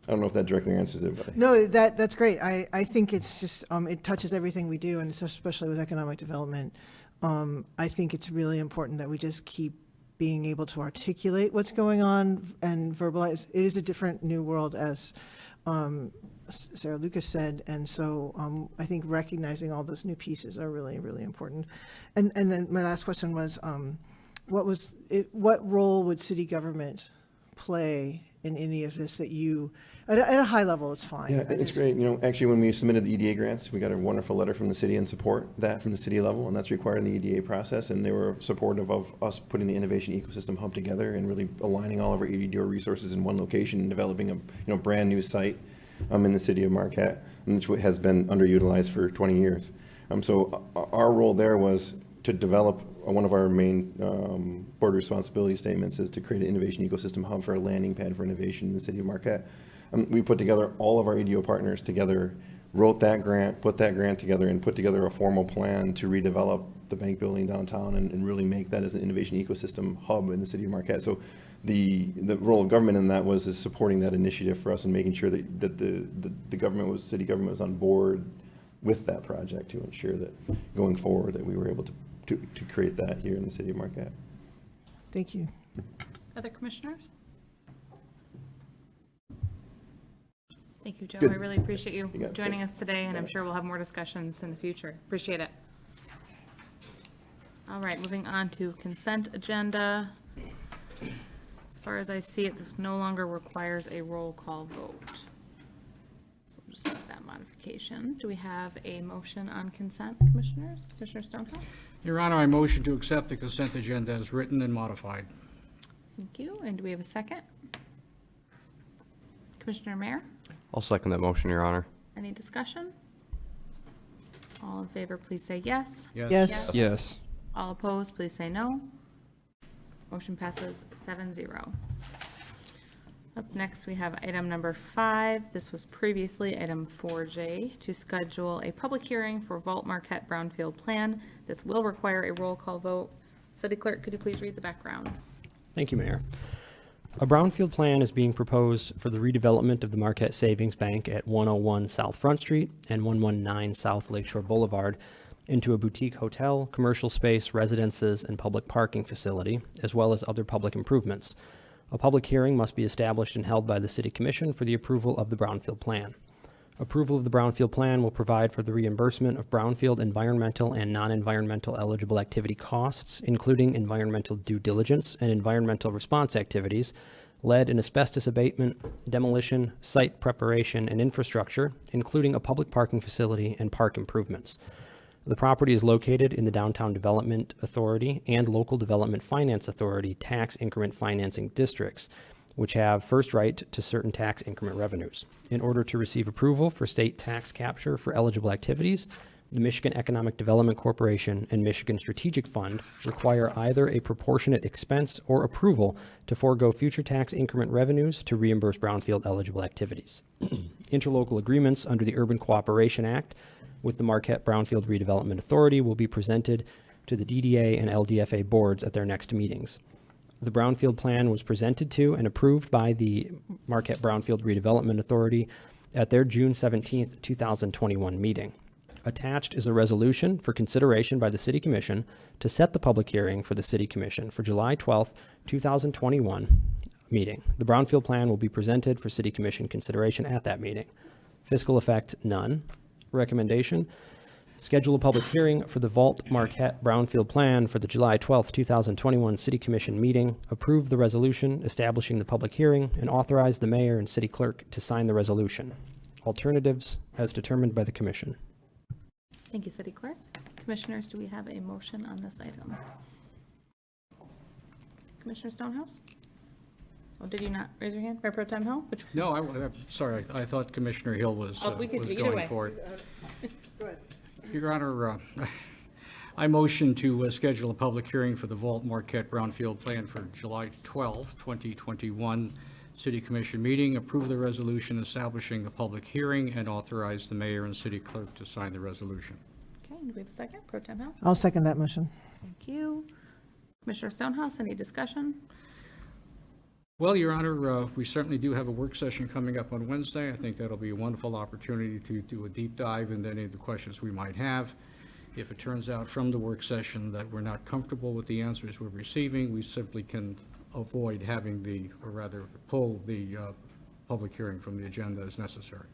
S10: I don't know if that directly answers it, but
S5: No, that's great. I think it's just, it touches everything we do, and it's especially with economic development. I think it's really important that we just keep being able to articulate what's going on and verbalize. It is a different new world, as Sarah Lucas said, and so I think recognizing all those new pieces are really, really important. And then my last question was, what role would city government play in any of this that you, at a high level, it's fine.
S10: Yeah, it's great. You know, actually, when we submitted the EDA grants, we got a wonderful letter from the city and support that from the city level, and that's required in the EDA process, and they were supportive of us putting the innovation ecosystem hub together and really aligning all of our EDA resources in one location and developing a brand new site in the city of Marquette, which has been underutilized for 20 years. So our role there was to develop one of our main board responsibility statements is to create an innovation ecosystem hub for a landing pad for innovation in the city of Marquette. We put together all of our EDO partners together, wrote that grant, put that grant together, and put together a formal plan to redevelop the bank building downtown and really make that as an innovation ecosystem hub in the city of Marquette. So the role of government in that is supporting that initiative for us and making sure that the city government was on board with that project to ensure that going forward that we were able to create that here in the city of Marquette.
S5: Thank you.
S1: Other commissioners? Thank you, Joe.
S10: Good.
S1: I really appreciate you
S10: You got it.
S1: joining
S10: Thanks.
S1: us today, and I'm sure we'll have more discussions in the future. Appreciate it. All right, moving on to consent agenda. As far as I see it, this no longer requires a roll call vote. So we'll just make that modification. Do we have a motion on consent, Commissioners? Commissioner Stonehouse?
S11: Your Honor, I motion to accept the consent agenda as written and modified.
S1: Thank you. And do we have a second? Commissioner Mayer?
S12: I'll second that motion, Your Honor.
S1: Any discussion? All in favor, please say yes.
S5: Yes.
S4: Yes.
S1: All opposed, please say no. Motion passes 7-0. Up next, we have item number 5. This was previously item 4J, to schedule a public hearing for Vault Marquette Brownfield Plan. This will require a roll call vote. City Clerk, could you please read the background?
S3: Thank you, Mayor. A brownfield plan is being proposed for the redevelopment of the Marquette Savings Bank at 101 South Front Street and 119 South Lakeshore Boulevard into a boutique hotel, commercial space, residences, and public parking facility, as well as other public improvements. A public hearing must be established and held by the City Commission for the approval of the brownfield plan. Approval of the brownfield plan will provide for the reimbursement of brownfield environmental and non-environmental eligible activity costs, including environmental due diligence and environmental response activities, lead and asbestos abatement, demolition, site preparation, and infrastructure, including a public parking facility and park improvements. The property is located in the Downtown Development Authority and Local Development Finance Authority tax increment financing districts, which have first right to certain tax increment revenues. In order to receive approval for state tax capture for eligible activities, the Michigan Economic Development Corporation and Michigan Strategic Fund require either a proportionate expense or approval to forego future tax increment revenues to reimburse brownfield eligible activities. Interlocal agreements under the Urban Cooperation Act with the Marquette Brownfield Redevelopment Authority will be presented to the DDA and LDFA boards at their next meetings. The Brownfield Plan was presented to and approved by the Marquette Brownfield Redevelopment Authority at their June 17th, 2021 meeting. Attached is a resolution for consideration by the City Commission to set the public hearing for the City Commission for July 12th, 2021 meeting. The Brownfield Plan will be presented for City Commission consideration at that meeting. Fiscal effect, none. Recommendation, schedule a public hearing for the Vault Marquette Brownfield Plan for the July 12th, 2021 City Commission meeting, approve the resolution establishing the public hearing, and authorize the mayor and city clerk to sign the resolution. Alternatives as determined by the commission.
S1: Thank you, City Clerk. Commissioners, do we have a motion on this item? Commissioner Stonehouse? Oh, did you not raise your hand? Mayor Pro Tem Hill?
S11: No, I'm sorry, I thought Commissioner Hill was
S1: We could
S11: was
S1: do either
S11: going
S1: way.
S11: for it.
S5: Go ahead.
S11: Your Honor, I motion to schedule a public hearing for the Vault Marquette Brownfield Plan for July 12, 2021 City Commission meeting, approve the resolution establishing the public hearing, and authorize the mayor and city clerk to sign the resolution.
S1: Okay, and do we have a second? Pro Tem Hill?
S5: I'll second that motion.
S1: Thank you. Commissioner Stonehouse, any discussion?
S11: Well, Your Honor, we certainly do have a work session coming up on Wednesday. I think that'll be a wonderful opportunity to do a deep dive into any of the questions we might have. If it turns out from the work session that we're not comfortable with the answers we're receiving, we simply can avoid having or rather pull the public hearing from the agenda as necessary.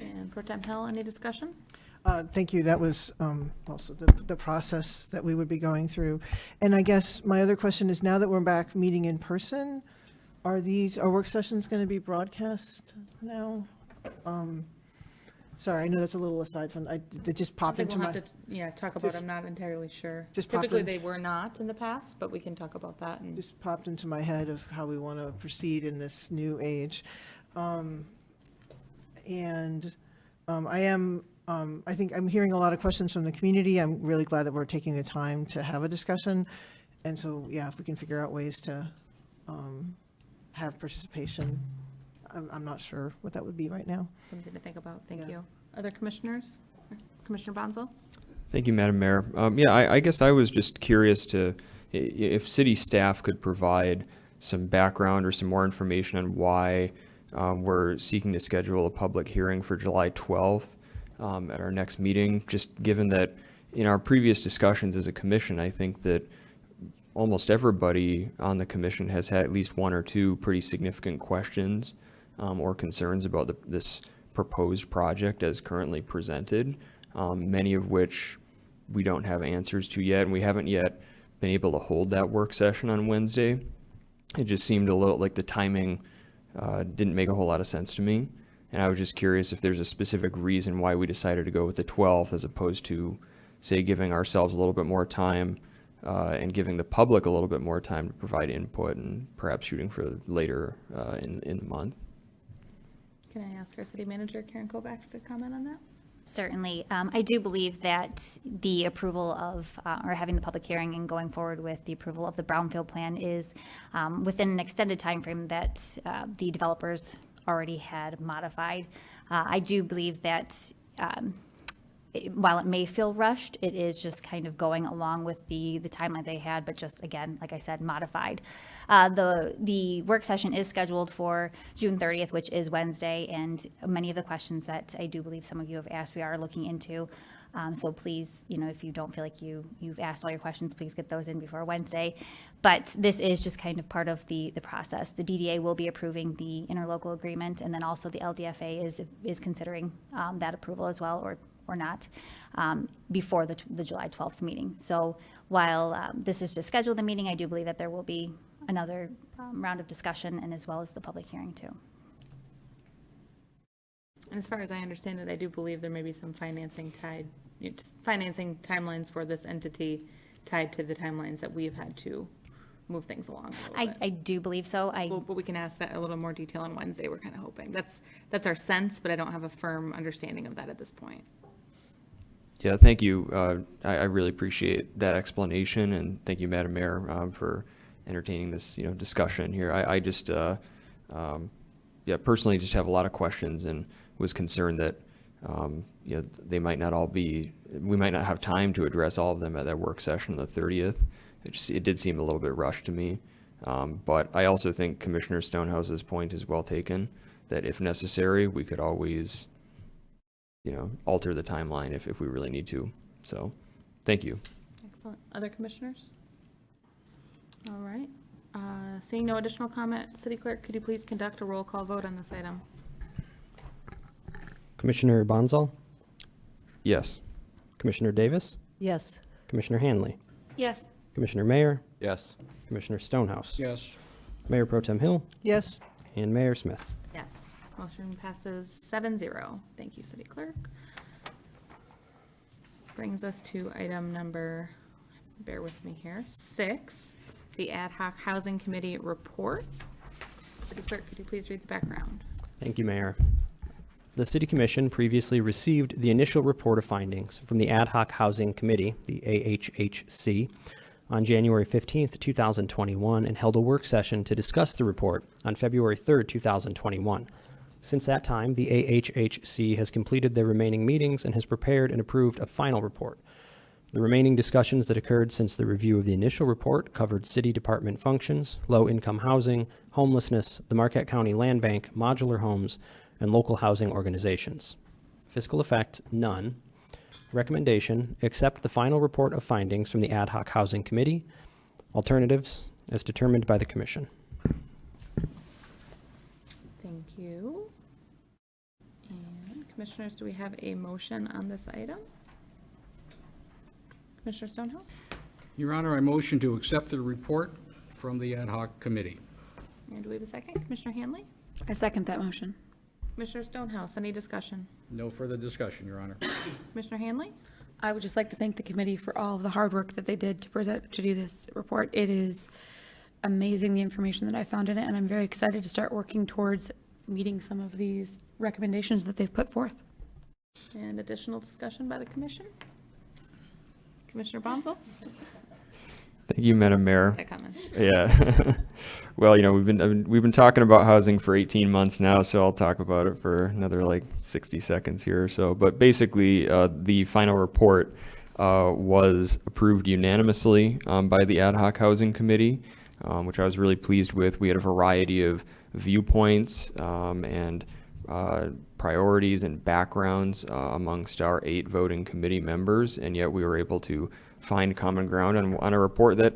S1: And Pro Tem Hill, any discussion?
S5: Thank you. That was also the process that we would be going through. And I guess my other question is, now that we're back meeting in person, are work sessions going to be broadcast now? Sorry, I know that's a little aside from, it just popped
S1: I think
S5: into
S1: we'll
S5: my,
S1: have to, talk about, I'm not entirely sure.
S5: Just popped
S1: Typically,
S5: in.
S1: they were not in the past, but we can talk about that. And
S5: just popped into my head of how we want to proceed in this new age. I think I'm hearing a lot of questions from the community. I'm really glad that we're taking the time to have a discussion. And so, yeah, if we can figure out ways to have participation, I'm not sure what that would be right now.
S1: something to think about. Thank
S5: Yeah.
S1: you. Other commissioners? Commissioner Bonzo?
S4: Thank you, Madam Mayor. I guess I was just curious if city staff could provide some background or some more information on why we're seeking to schedule a public hearing for July 12th at our next meeting, just given that in our previous discussions as a commission, I think that almost everybody on the commission has had at least one or two pretty significant questions or concerns about this proposed project as currently presented, many of which we don't have answers to yet, and we haven't yet been able to hold that work session on Wednesday. It just seemed a little like the timing didn't make a whole lot of sense to me. And I was just curious if there's a specific reason why we decided to go with the 12th as opposed to, say, giving ourselves a little bit more time and giving the public a little bit more time to provide input and perhaps shooting for later in the month.
S1: Can I ask our city manager, Karen Kovacs, to comment on that?
S13: Certainly. I do believe that the approval of, or having the public hearing and going forward with the approval of the brownfield plan is within an extended timeframe that the developers already had modified. I do believe that while it may feel rushed, it is just kind of going along with the timeline they had, but just, again, like I said, modified. The work session is scheduled for June 30th, which is Wednesday, and many of the questions that I do believe some of you have asked, we are looking into. So please, if you don't feel like you've asked all your questions, please get those in before Wednesday. But this is just kind of part of the process. The DDA will be approving the interlocal agreement, and then also the LDFA is considering that approval as well, or not, before the July 12th meeting. So while this is just scheduled the meeting, I do believe that there will be another round of discussion, and as well as the public hearing too.
S1: And as far as I understand it, I do believe there may be some financing timelines for this entity tied to the timelines that we've had to move things along a little bit.
S13: I do believe so.
S1: But we can ask that a little more detail on Wednesday. We're kind of hoping. That's our sense, but I don't have a firm understanding of that at this point.
S4: Yeah, thank you. I really appreciate that explanation, and thank you, Madam Mayor, for entertaining this discussion here. I just personally just have a lot of questions and was concerned that they might not all be, we might not have time to address all of them at that work session on the 30th. It did seem a little bit rushed to me, but I also think Commissioner Stonehouse's point is well taken, that if necessary, we could always alter the timeline if we really need to. So, thank you.
S1: Excellent. Other commissioners? All right. Seeing no additional comment, City Clerk, could you please conduct a roll call vote on this item?
S3: Commissioner Bonzal,
S4: Yes.
S3: Commissioner Davis,
S8: Yes.
S3: Commissioner Hanley,
S1: Yes.
S3: Commissioner Mayer,
S12: Yes.
S3: Commissioner Stonehouse,
S11: Yes.
S3: Mayor Pro Tem Hill,
S5: Yes,
S3: and Mayor Smith.
S1: Yes. Motion passes 7-0. Thank you, City Clerk. Brings us to item number, bear with me here, 6, the Ad Hoc Housing Committee report. City Clerk, could you please read the background?
S3: Thank you, Mayor. The City Commission previously received the initial report of findings from the Ad Hoc Housing Committee, the AHHC, on January 15th, 2021, and held a work session to discuss the report on February 3rd, 2021. Since that time, the AHHC has completed their remaining meetings and has prepared and approved a final report. The remaining discussions that occurred since the review of the initial report covered city department functions, low-income housing, homelessness, the Marquette County Land Bank, modular homes, and local housing organizations. Fiscal effect, none. Recommendation, accept the final report of findings from the Ad Hoc Housing Committee. Alternatives, as determined by the Commission.
S1: Thank you. And Commissioners, do we have a motion on this item? Commissioner Stonehouse?
S11: Your Honor, I motion to accept the report from the ad hoc committee.
S1: And do we have a second? Commissioner Hanley?
S2: I second that motion.
S1: Commissioner Stonehouse, any discussion?
S11: No further discussion, Your Honor.
S1: Commissioner Hanley?
S2: I would just like to thank the committee for all of the hard work that they did to do this report. It is amazing, the information that I found in it, and I'm very excited to start working towards meeting some of these recommendations that they've put forth.
S1: And additional discussion by the commission? Commissioner Bonzal?
S4: Thank you, Madam Mayor.
S1: That comment.
S4: Yeah. Well, we've been talking about housing for 18 months now, so I'll talk about it for another 60 seconds here or so. But basically, the final report was approved unanimously by the Ad Hoc Housing Committee, which I was really pleased with. We had a variety of viewpoints and priorities and backgrounds amongst our 8 voting committee members, and yet we were able to find common ground on a report that,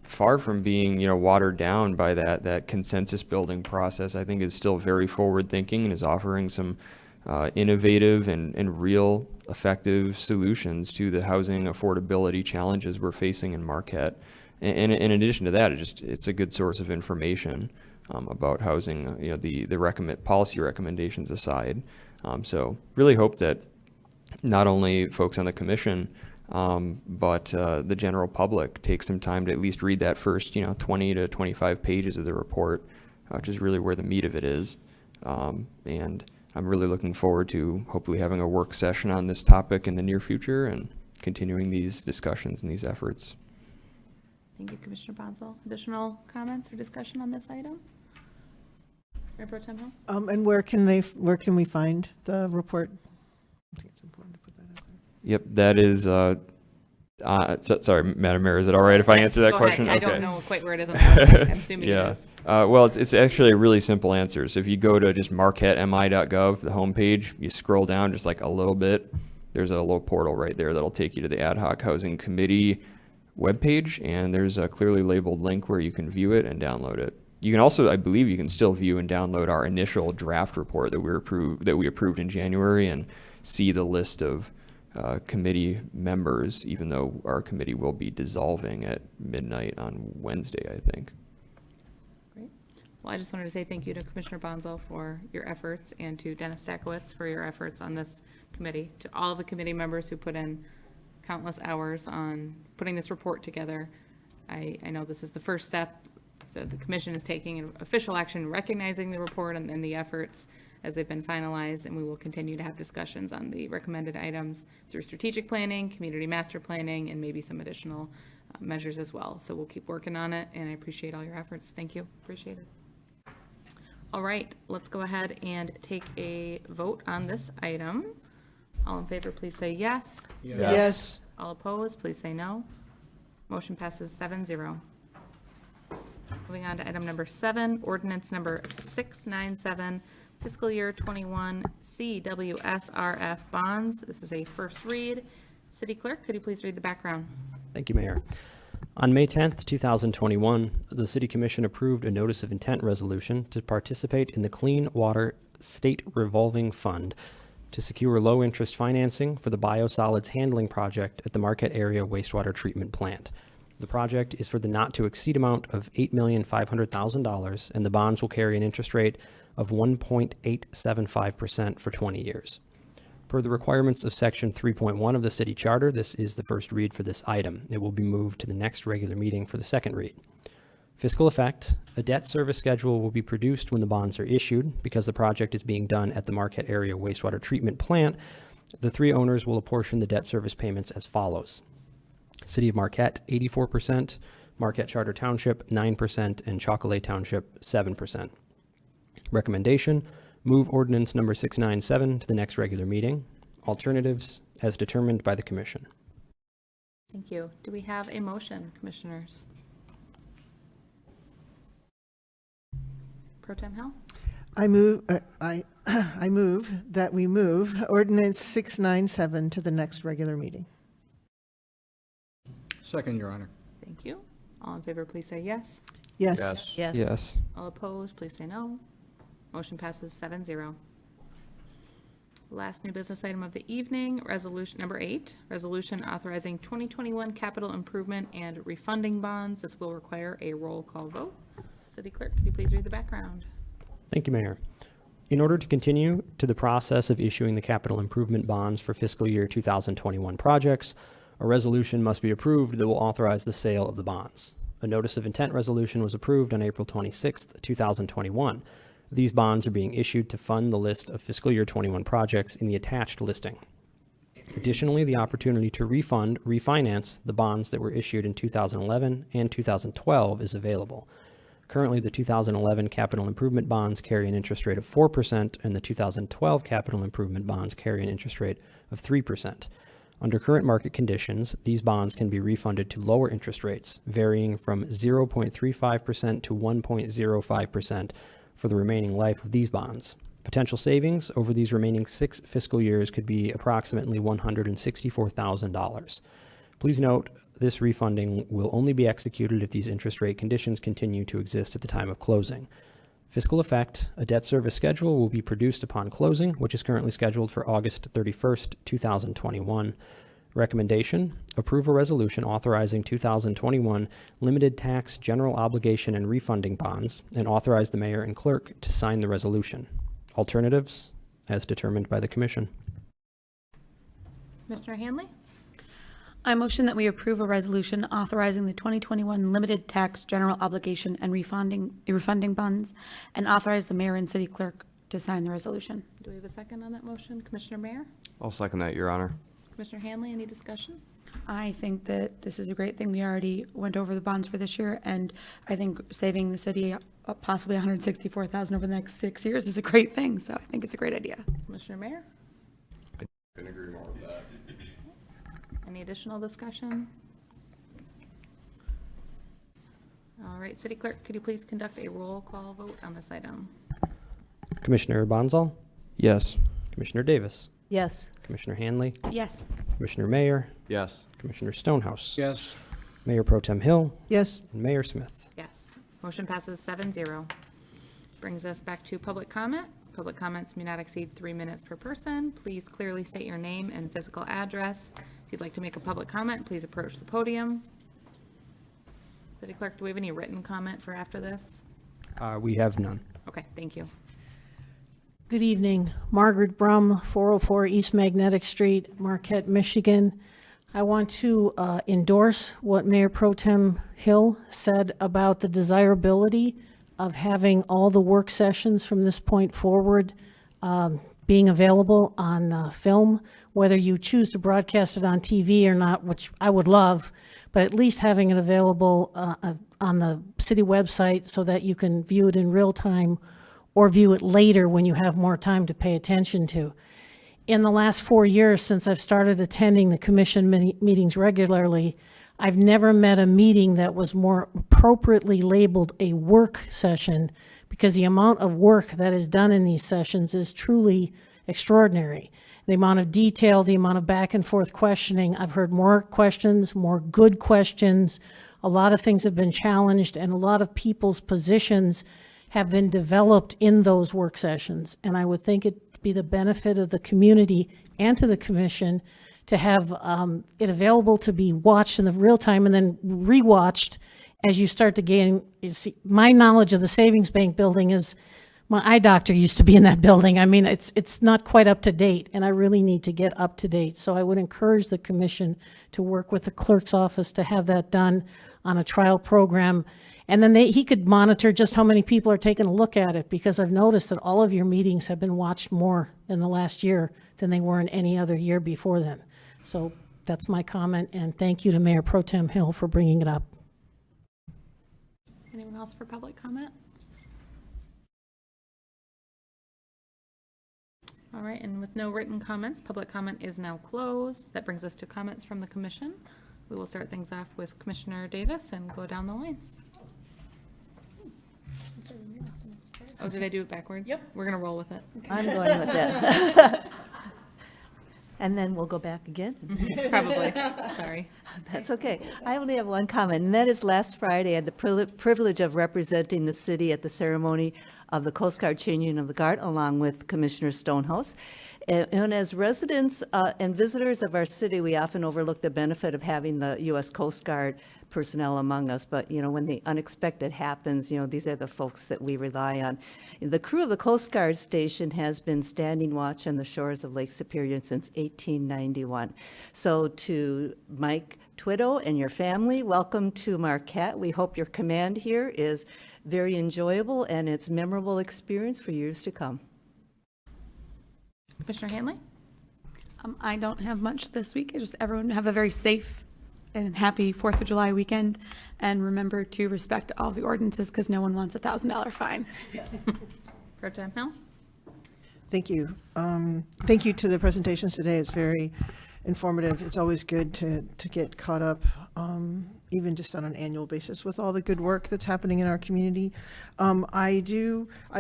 S4: far from being watered down by that consensus building process, I think is still very forward thinking and is offering some innovative and real effective solutions to the housing affordability challenges we're facing in Marquette. And in addition to that, it's a good source of information about housing, the policy recommendations aside. So really hope that not only folks on the commission, but the general public take some time to at least read that first, 20 to 25 pages of the report, which is really where the meat of it is. And I'm really looking forward to hopefully having a work session on this topic in the near future and continuing these discussions and these efforts.
S1: Thank you, Commissioner Bonzel. Additional comments or discussion on this item? Mayor Pro Tem Hill?
S5: And where can we find the report? I think it's important to put that out there.
S4: Yep, that is, sorry, Madam Mayor, is it all right if I answer that
S1: Go
S4: question?
S1: ahead. I
S4: Okay.
S1: don't know quite where it is on the website. I'm assuming
S4: Yeah.
S1: it is.
S4: Well, it's actually a really simple answer. So if you go to just marquettemi.gov, the homepage, you scroll down just like a little bit, there's a little portal right there that'll take you to the Ad Hoc Housing Committee webpage, and there's a clearly labeled link where you can view it and download it. You can also, I believe you can still view and download our initial draft report that we approved in January and see the list of committee members, even though our committee will be dissolving at midnight on Wednesday, I think.
S1: Great. Well, I just wanted to say thank you to Commissioner Bonzel for your efforts and to Dennis Sakowitz for your efforts on this committee, to all of the committee members who put in countless hours on putting this report together. I know this is the first step that the commission is taking an official action recognizing the report and the efforts as they've been finalized, and we will continue to have discussions on the recommended items through strategic planning, community master planning, and maybe some additional measures as well. So we'll keep working on it, and I appreciate all your efforts. Thank you. Appreciate it. All right, let's go ahead and take a vote on this item. All in favor, please say yes.
S5: Yes.
S1: All opposed, please say no. Motion passes 7-0. Moving on to item number 7, ordinance number 697, fiscal year 21 CWSRF bonds. This is a first read. City Clerk, could you please read the background?
S3: Thank you, Mayor. On May 10th, 2021, the City Commission approved a notice of intent resolution to participate in the Clean Water State Revolving Fund to secure low-interest financing for the biosolids handling project at the Marquette Area Wastewater Treatment Plant. The project is for the not-to-exceed amount of $8,500,000, and the bonds will carry an interest rate of 1.875% for 20 years. Per the requirements of Section 3.1 of the City Charter, this is the first read for this item. It will be moved to the next regular meeting for the second read. Fiscal effect: a debt service schedule will be produced when the bonds are issued. Because the project is being done at the Marquette Area Wastewater Treatment Plant, the three owners will apportion the debt service payments as follows. City of Marquette, 84%, Marquette Charter Township, 9%, and Chocolate Township, 7%. Recommendation: move ordinance number 697 to the next regular meeting. Alternatives as determined by the Commission.
S1: Thank you. Do we have a motion, Commissioners? Pro Tem Hill?
S5: I move that we move ordinance 697 to the next regular meeting.
S11: Second, Your Honor.
S1: Thank you. All in favor, please say yes.
S5: Yes.
S4: Yes.
S1: All opposed, please say no. Motion passes 7-0. Last new business item of the evening, resolution number 8, resolution authorizing 2021 capital improvement and refunding bonds. This will require a roll call vote. City Clerk, could you please read the background?
S3: Thank you, Mayor. In order to continue to the process of issuing the capital improvement bonds for fiscal year 2021 projects, a resolution must be approved that will authorize the sale of the bonds. A notice of intent resolution was approved on April 26, 2021. These bonds are being issued to fund the list of fiscal year 21 projects in the attached listing. Additionally, the opportunity to refinance the bonds that were issued in 2011 and 2012 is available. Currently, the 2011 capital improvement bonds carry an interest rate of 4%, and the 2012 capital improvement bonds carry an interest rate of 3%. Under current market conditions, these bonds can be refunded to lower interest rates, varying from 0.35% to 1.05% for the remaining life of these bonds. Potential savings over these remaining 6 fiscal years could be approximately $164,000. Please note, this refunding will only be executed if these interest rate conditions continue to exist at the time of closing. Fiscal effect, a debt service schedule will be produced upon closing, which is currently scheduled for August 31st, 2021. Recommendation, approve a resolution authorizing 2021 limited tax general obligation and refunding bonds and authorize the mayor and clerk to sign the resolution. Alternatives, as determined by the commission.
S1: Commissioner Hanley?
S2: I motion that we approve a resolution authorizing the 2021 limited tax general obligation and refunding bonds and authorize the mayor and city clerk to sign the resolution.
S1: Do we have a second on that motion? Commissioner Mayer?
S12: I'll second that, Your Honor.
S1: Commissioner Hanley, any discussion?
S2: I think that this is a great thing. We already went over the bonds for this year, and I think saving the city possibly $164,000 over the next 6 years is a great thing. So I think it's a great idea.
S1: Commissioner Mayer?
S12: I couldn't agree more with that.
S1: Any additional discussion? All right, City Clerk, could you please conduct a roll call vote on this item?
S3: Commissioner Bonzal,
S4: Yes.
S3: Commissioner Davis,
S8: Yes.
S3: Commissioner Hanley,
S2: Yes.
S3: Commissioner Mayer,
S12: Yes.
S3: Commissioner Stonehouse,
S11: Yes.
S3: Mayor Pro Tem Hill,
S5: Yes,
S3: and Mayor Smith.
S1: Yes. Motion passes 7-0. Brings us back to public comment. Public comments may not exceed 3 minutes per person. Please clearly state your name and physical address. If you'd like to make a public comment, please approach the podium. City Clerk, do we have any written comment for after this?
S3: We have none.
S1: Okay, thank you.
S14: Good evening. Margaret Brum, 404 East Magnetic Street, Marquette, Michigan. I want to endorse what Mayor Pro Tem Hill said about the desirability of having all the work sessions from this point forward being available on film, whether you choose to broadcast it on TV or not, which I would love, but at least having it available on the city website so that you can view it in real time or view it later when you have more time to pay attention to. In the last 4 years since I've started attending the commission meetings regularly, I've never met a meeting that was more appropriately labeled a work session, because the amount of work that is done in these sessions is truly extraordinary. The amount of detail, the amount of back and forth questioning. I've heard more questions, more good questions. A lot of things have been challenged, and a lot of people's positions have been developed in those work sessions. And I would think it'd be the benefit of the community and to the commission to have it available to be watched in the real time and then rewatched as you start to gain. My knowledge of the Savings Bank building is, my eye doctor used to be in that building. I mean, it's not quite up to date, and I really need to get up to date. So I would encourage the commission to work with the clerk's office to have that done on a trial program. And then he could monitor just how many people are taking a look at it, because I've noticed that all of your meetings have been watched more in the last year than they were in any other year before then. So that's my comment, and thank you to Mayor Pro Tem Hill for bringing it up.
S1: Anyone else for public comment? All right, and with no written comments, public comment is now closed. That brings us to comments from the commission. We will start things off with Commissioner Davis and go down the line. Oh, did I do it backwards? Yep. We're gonna roll with it.
S8: I'm going with that. And then we'll go back again?
S1: Probably, sorry.
S8: That's okay. I only have one comment, and that is last Friday, I had the privilege of representing the city at the ceremony of the Coast Guard changing of the guard, along with Commissioner Stonehouse. And as residents and visitors of our city, we often overlook the benefit of having the U.S. Coast Guard personnel among us. But, you know, when the unexpected happens, you know, these are the folks that we rely on. The crew of the Coast Guard station has been standing watch on the shores of Lake Superior since 1891. So to Mike Twitto and your family, welcome to Marquette. We hope your command here is very enjoyable and it's a memorable experience for years to come.
S1: Commissioner Hanley?
S2: I don't have much this week. I just everyone have a very safe and happy 4th of July weekend, and remember to respect all the ordinances because no one wants a $1,000 fine.
S1: Pro Tem Hill?
S5: thank you. Thank you to the presentations today. It's very informative. It's always good to get caught up, even just on an annual basis, with all the good work that's happening in our community.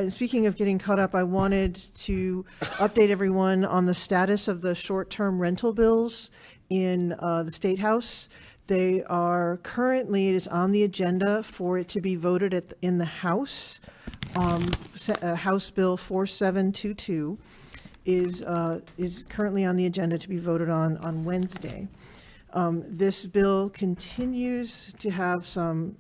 S5: Speaking of getting caught up, I wanted to update everyone on the status of the short-term rental bills in the State House. They are currently, it is on the agenda for it to be voted in the House. House Bill 4722 is currently on the agenda to be voted on Wednesday. This bill continues to have some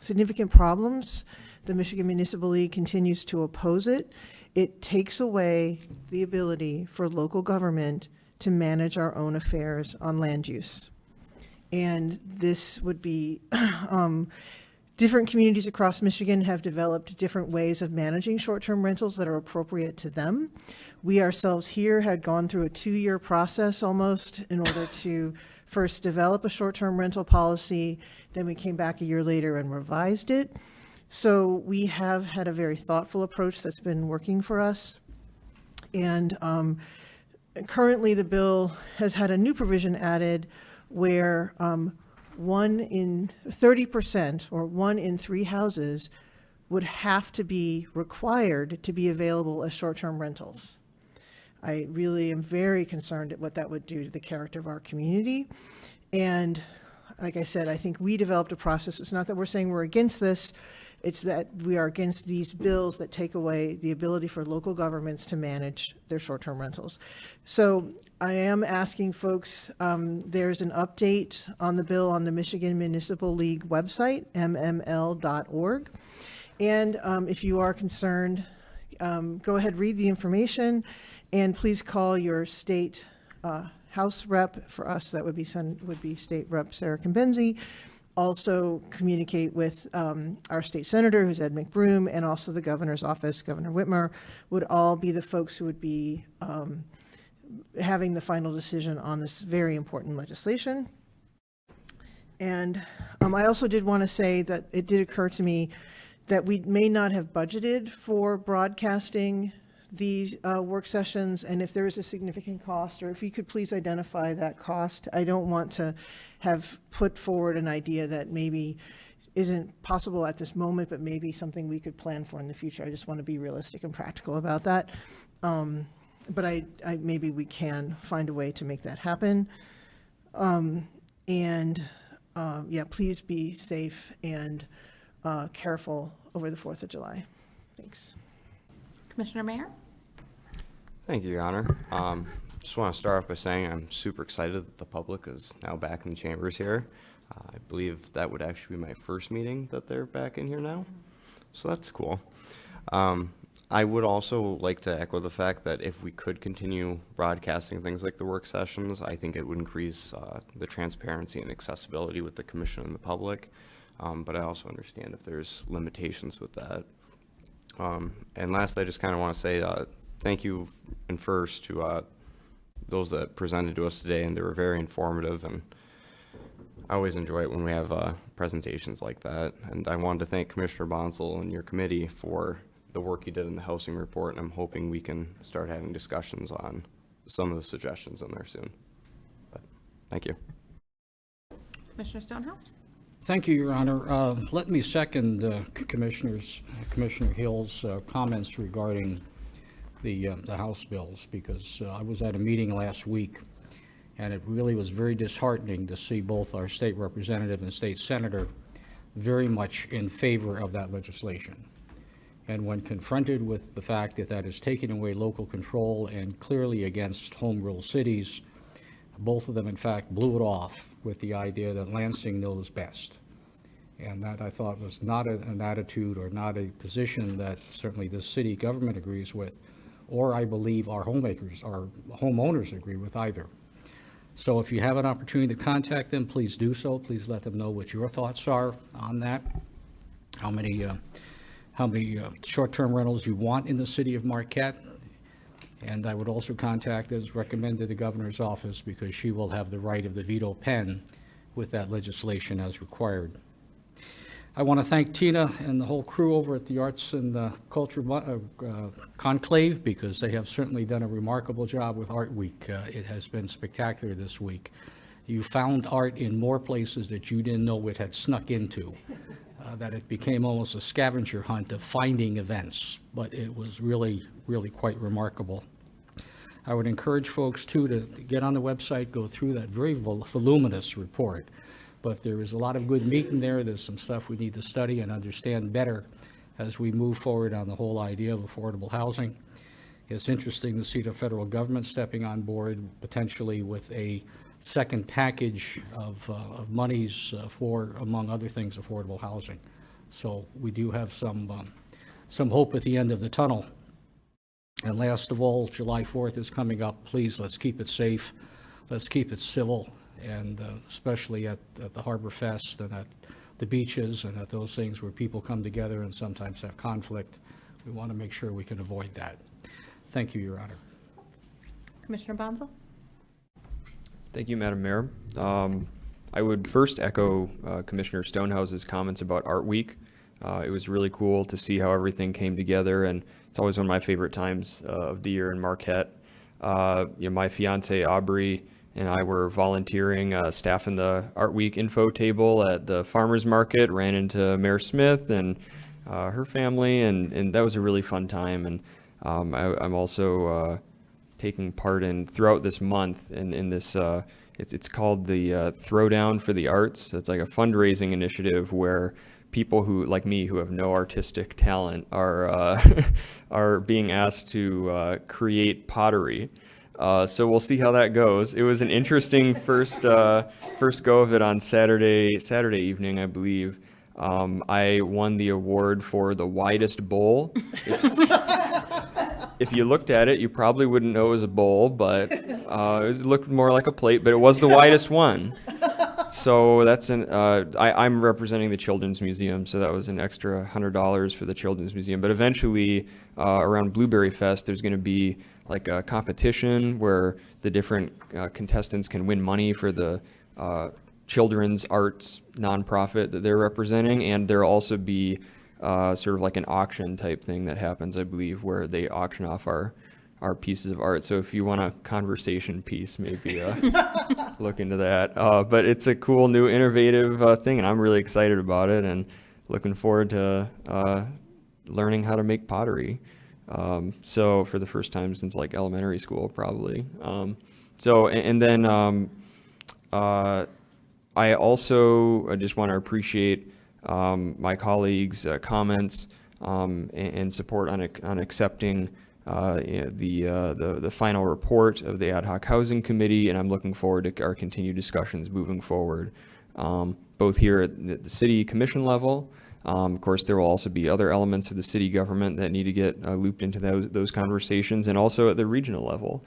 S5: significant problems. The Michigan Municipal League continues to oppose it. It takes away the ability for local government to manage our own affairs on land use. And this would be, different communities across Michigan have developed different ways of managing short-term rentals that are appropriate to them. We ourselves here had gone through a 2-year process almost in order to first develop a short-term rental policy, then we came back a year later and revised it. So we have had a very thoughtful approach that's been working for us. And currently the bill has had a new provision added where 30% or 1 in 3 houses would have to be required to be available as short-term rentals. I really am very concerned at what that would do to the character of our community. And like I said, I think we developed a process. It's not that we're saying we're against this. It's that we are against these bills that take away the ability for local governments to manage their short-term rentals. So I am asking folks, there's an update on the bill on the Michigan Municipal League website, mml.org. And if you are concerned, go ahead, read the information, and please call your state House rep. For us, that would be State Rep Sarah Kimbenzi. Also communicate with our state senator, who's Ed McBroom, and also the governor's office, Governor Whitmer, would all be the folks who would be having the final decision on this very important legislation. And I also did want to say that it did occur to me that we may not have budgeted for broadcasting these work sessions, and if there is a significant cost, or if you could please identify that cost. I don't want to have put forward an idea that maybe isn't possible at this moment, but maybe something we could plan for in the future. I just want to be realistic and practical about that. But I maybe we can find a way to make that happen. Yeah, please be safe and careful over the 4th of July. Thanks.
S1: Commissioner Mayer?
S12: Thank you, Your Honor. Just want to start off by saying I'm super excited that the public is now back in the chambers here. I believe that would actually be my first meeting that they're back in here now, so that's cool. I would also like to echo the fact that if we could continue broadcasting things like the work sessions, I think it would increase the transparency and accessibility with the commission and the public. But I also understand if there's limitations with that. And last, I just kind of want to say thank you and first to those that presented to us today, and they were very informative, and I always enjoy it when we have presentations like that. And I wanted to thank Commissioner Bonsall and your committee for the work you did in the housing report, and I'm hoping we can start having discussions on some of the suggestions in there soon. But thank you.
S1: Commissioner Stonehouse?
S11: Thank you, Your Honor. Let me second Commissioner Hill's comments regarding the House bills, because I was at a meeting last week, and it really was very disheartening to see both our state representative and state senator very much in favor of that legislation. And when confronted with the fact that that is taking away local control and clearly against home rule cities, both of them, in fact, blew it off with the idea that Lansing knows best. And that, I thought, was not an attitude or not a position that certainly the city government agrees with, or I believe our homeowners agree with either. So if you have an opportunity to contact them, please do so. Please let them know what your thoughts are on that, how many short-term rentals you want in the city of Marquette. And I would also contact, as recommended, the governor's office, because she will have the right of the veto pen with that legislation as required. I want to thank Tina and the whole crew over at the Arts and Culture Conclave, because they have certainly done a remarkable job with Art Week. It has been spectacular this week. You found art in more places that you didn't know it had snuck into, that it became almost a scavenger hunt of finding events, but it was really, really quite remarkable. I would encourage folks, too, to get on the website, go through that very voluminous report. But there is a lot of good meat in there. There's some stuff we need to study and understand better as we move forward on the whole idea of affordable housing. It's interesting to see the federal government stepping on board potentially with a second package of monies for, among other things, affordable housing. So we do have some hope at the end of the tunnel. And last of all, July 4th is coming up. Please, let's keep it safe. Let's keep it civil, and especially at the Harbor Fest and at the beaches and at those things where people come together and sometimes have conflict. We want to make sure we can avoid that. Thank you, Your Honor.
S1: Commissioner Bonzo?
S4: Thank you, Madam Mayor. I would first echo Commissioner Stonehouse's comments about Art Week. It was really cool to see how everything came together, and it's always one of my favorite times of the year in Marquette. My fiance Aubrey and I were volunteering, staffing the Art Week info table at the farmers market, ran into Mayor Smith and her family, and that was a really fun time. And I'm also taking part in throughout this month in this, it's called the Throwdown for the Arts. It's like a fundraising initiative where people who, like me, who have no artistic talent are are being asked to create pottery. So we'll see how that goes. It was an interesting first go of it on Saturday evening, I believe. I won the award for the widest bowl. If you looked at it, you probably wouldn't know it was a bowl, but it looked more like a plate, but it was the widest one. So that's I'm representing the Children's Museum, so that was an extra $100 for the Children's Museum. But eventually, around Blueberry Fest, there's going to be like a competition where the different contestants can win money for the children's arts nonprofit that they're representing, and there'll also be sort of like an auction type thing that happens, I believe, where they auction off our pieces of art. So if you want a conversation piece, maybe look into that. But it's a cool, new, innovative thing, and I'm really excited about it and looking forward to learning how to make pottery. So for the first time since like elementary school, probably. I also just want to appreciate my colleagues' comments and support on accepting the final report of the Ad Hoc Housing Committee, and I'm looking forward to our continued discussions moving forward, both here at the City Commission level. Of course, there will also be other elements of the city government that need to get looped into those conversations, and also at the regional level,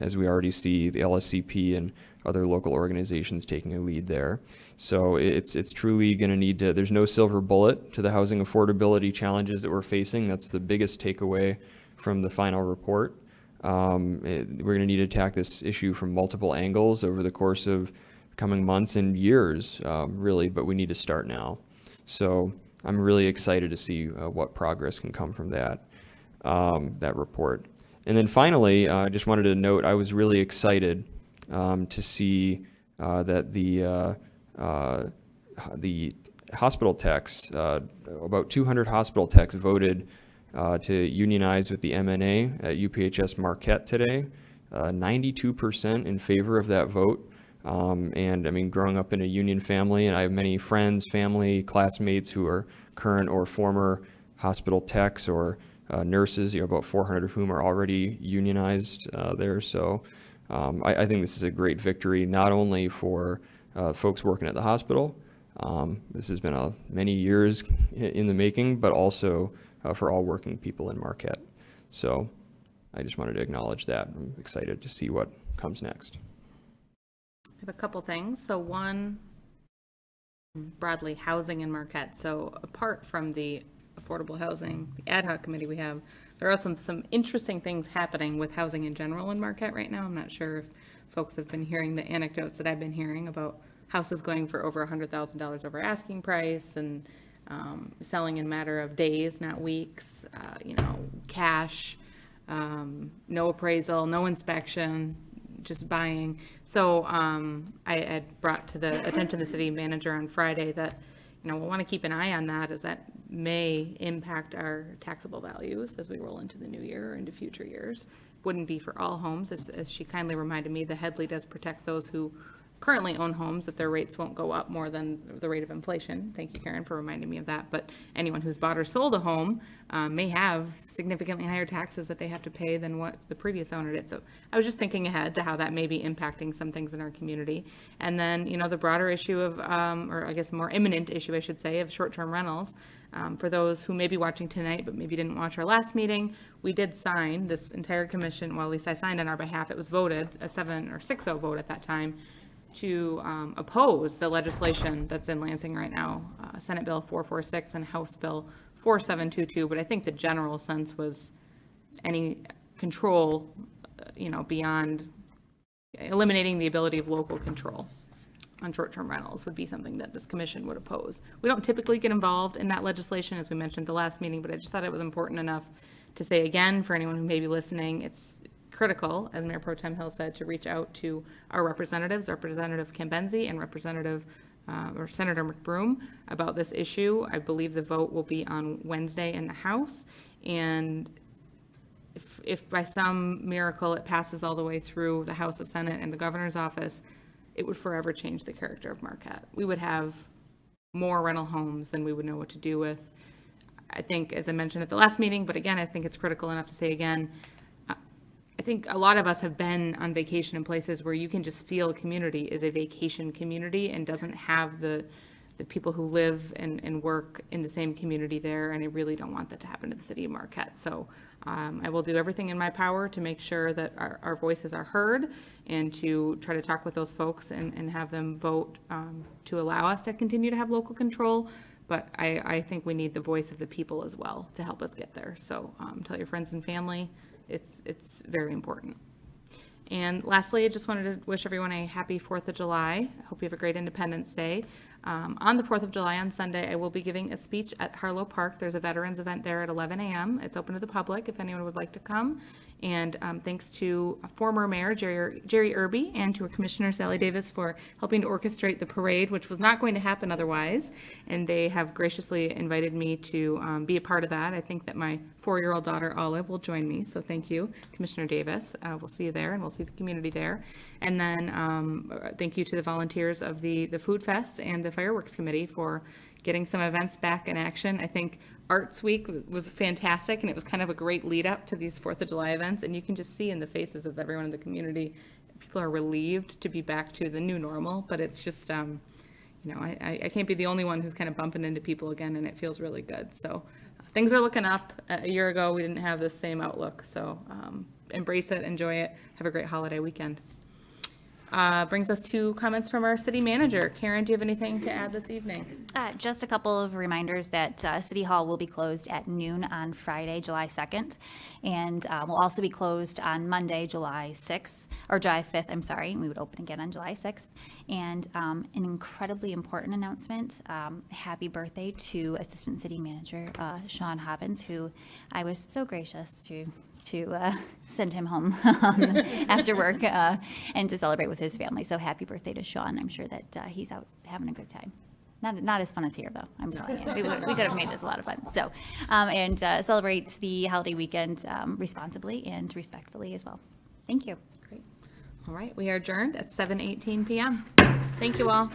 S4: as we already see the LSCP and other local organizations taking a lead there. So it's truly going to need to, there's no silver bullet to the housing affordability challenges that we're facing. That's the biggest takeaway from the final report. We're going to need to attack this issue from multiple angles over the course of coming months and years, really, but we need to start now. So I'm really excited to see what progress can come from that report. And then finally, I just wanted to note, I was really excited to see that the hospital techs, about 200 hospital techs voted to unionize with the MNA at UPHS Marquette today. 92% in favor of that vote. And I mean, growing up in a union family, and I have many friends, family, classmates who are current or former hospital techs or nurses, about 400 of whom are already unionized there. So I think this is a great victory, not only for folks working at the hospital. This has been many years in the making, but also for all working people in Marquette. So I just wanted to acknowledge that. I'm excited to see what comes next.
S1: I have a couple things. So one, broadly, housing in Marquette. So apart from the affordable housing, the ad hoc committee we have, there are some interesting things happening with housing in general in Marquette right now. I'm not sure if folks have been hearing the anecdotes that I've been hearing about houses going for over $100,000 over asking price and selling in a matter of days, not weeks, cash, no appraisal, no inspection, just buying. So I had brought to the attention of the city manager on Friday that, we'll want to keep an eye on that, as that may impact our taxable values as we roll into the new year or into future years. Wouldn't be for all homes, as she kindly reminded me. The Headley does protect those who currently own homes, that their rates won't go up more than the rate of inflation. Thank you, Karen, for reminding me of that. But anyone who's bought or sold a home may have significantly higher taxes that they have to pay than what the previous owner did. So I was just thinking ahead to how that may be impacting some things in our community. And then, the broader issue of, or I guess more imminent issue, I should say, of short-term rentals. For those who may be watching tonight but maybe didn't watch our last meeting, we did sign, this entire commission, well, at least I signed on our behalf, it was voted, a 7 or 6-0 vote at that time, to oppose the legislation that's in Lansing right now, Senate Bill 446 and House Bill 4722. But I think the general sense was any control, beyond eliminating the ability of local control on short-term rentals would be something that this commission would oppose. We don't typically get involved in that legislation, as we mentioned at the last meeting, but I just thought it was important enough to say again, for anyone who may be listening, it's critical, as Mayor Pro Tem Hill said, to reach out to our representatives, Representative Cambenzi and Representative or Senator McBroom, about this issue. I believe the vote will be on Wednesday in the House, and if by some miracle it passes all the way through the House, the Senate, and the governor's office, it would forever change the character of Marquette. We would have more rental homes than we would know what to do with. I think, as I mentioned at the last meeting, but again, I think it's critical enough to say again, I think a lot of us have been on vacation in places where you can just feel a community is a vacation community and doesn't have the people who live and work in the same community there, and I really don't want that to happen to the city of Marquette. So I will do everything in my power to make sure that our voices are heard and to try to talk with those folks and have them vote to allow us to continue to have local control. But I think we need the voice of the people as well to help us get there. So tell your friends and family. It's very important. And lastly, I just wanted to wish everyone a happy 4th of July. I hope you have a great Independence Day. On the 4th of July on Sunday, I will be giving a speech at Harlow Park. There's a veterans event there at 11 a.m. It's open to the public if anyone would like to come. And thanks to former Mayor Jerry Irby and to Commissioner Sally Davis for helping to orchestrate the parade, which was not going to happen otherwise. And they have graciously invited me to be a part of that. I think that my 4-year-old daughter, Olive, will join me. So thank you, Commissioner Davis. We'll see you there, and we'll see the community there. And then thank you to the volunteers of the Food Fest and the Fireworks Committee for getting some events back in action. I think Arts Week was fantastic, and it was kind of a great lead up to these 4th of July events, and you can just see in the faces of everyone in the community, people are relieved to be back to the new normal, but it's just, I can't be the only one who's kind of bumping into people again, and it feels really good. So things are looking up. A year ago, we didn't have the same outlook, so embrace it, enjoy it, have a great holiday weekend. Brings us to comments from our city manager. Karen, do you have anything to add this evening?
S13: Just a couple of reminders that City Hall will be closed at noon on Friday, July 2nd, and will also be closed on Monday, July 6th, or July 5th, I'm sorry. We would open again on July 6th. And an incredibly important announcement, happy birthday to Assistant City Manager Sean Hobbins, who I was so gracious to send him home after work and to celebrate with his family. So happy birthday to Sean. I'm sure that he's out having a good time. Not as fun as here, though, I'm telling you. We could have made this a lot of fun. So, and celebrate the holiday weekend responsibly and respectfully as well. Thank you.
S1: Great. All right, we are adjourned at 7:18 p.m. Thank you all.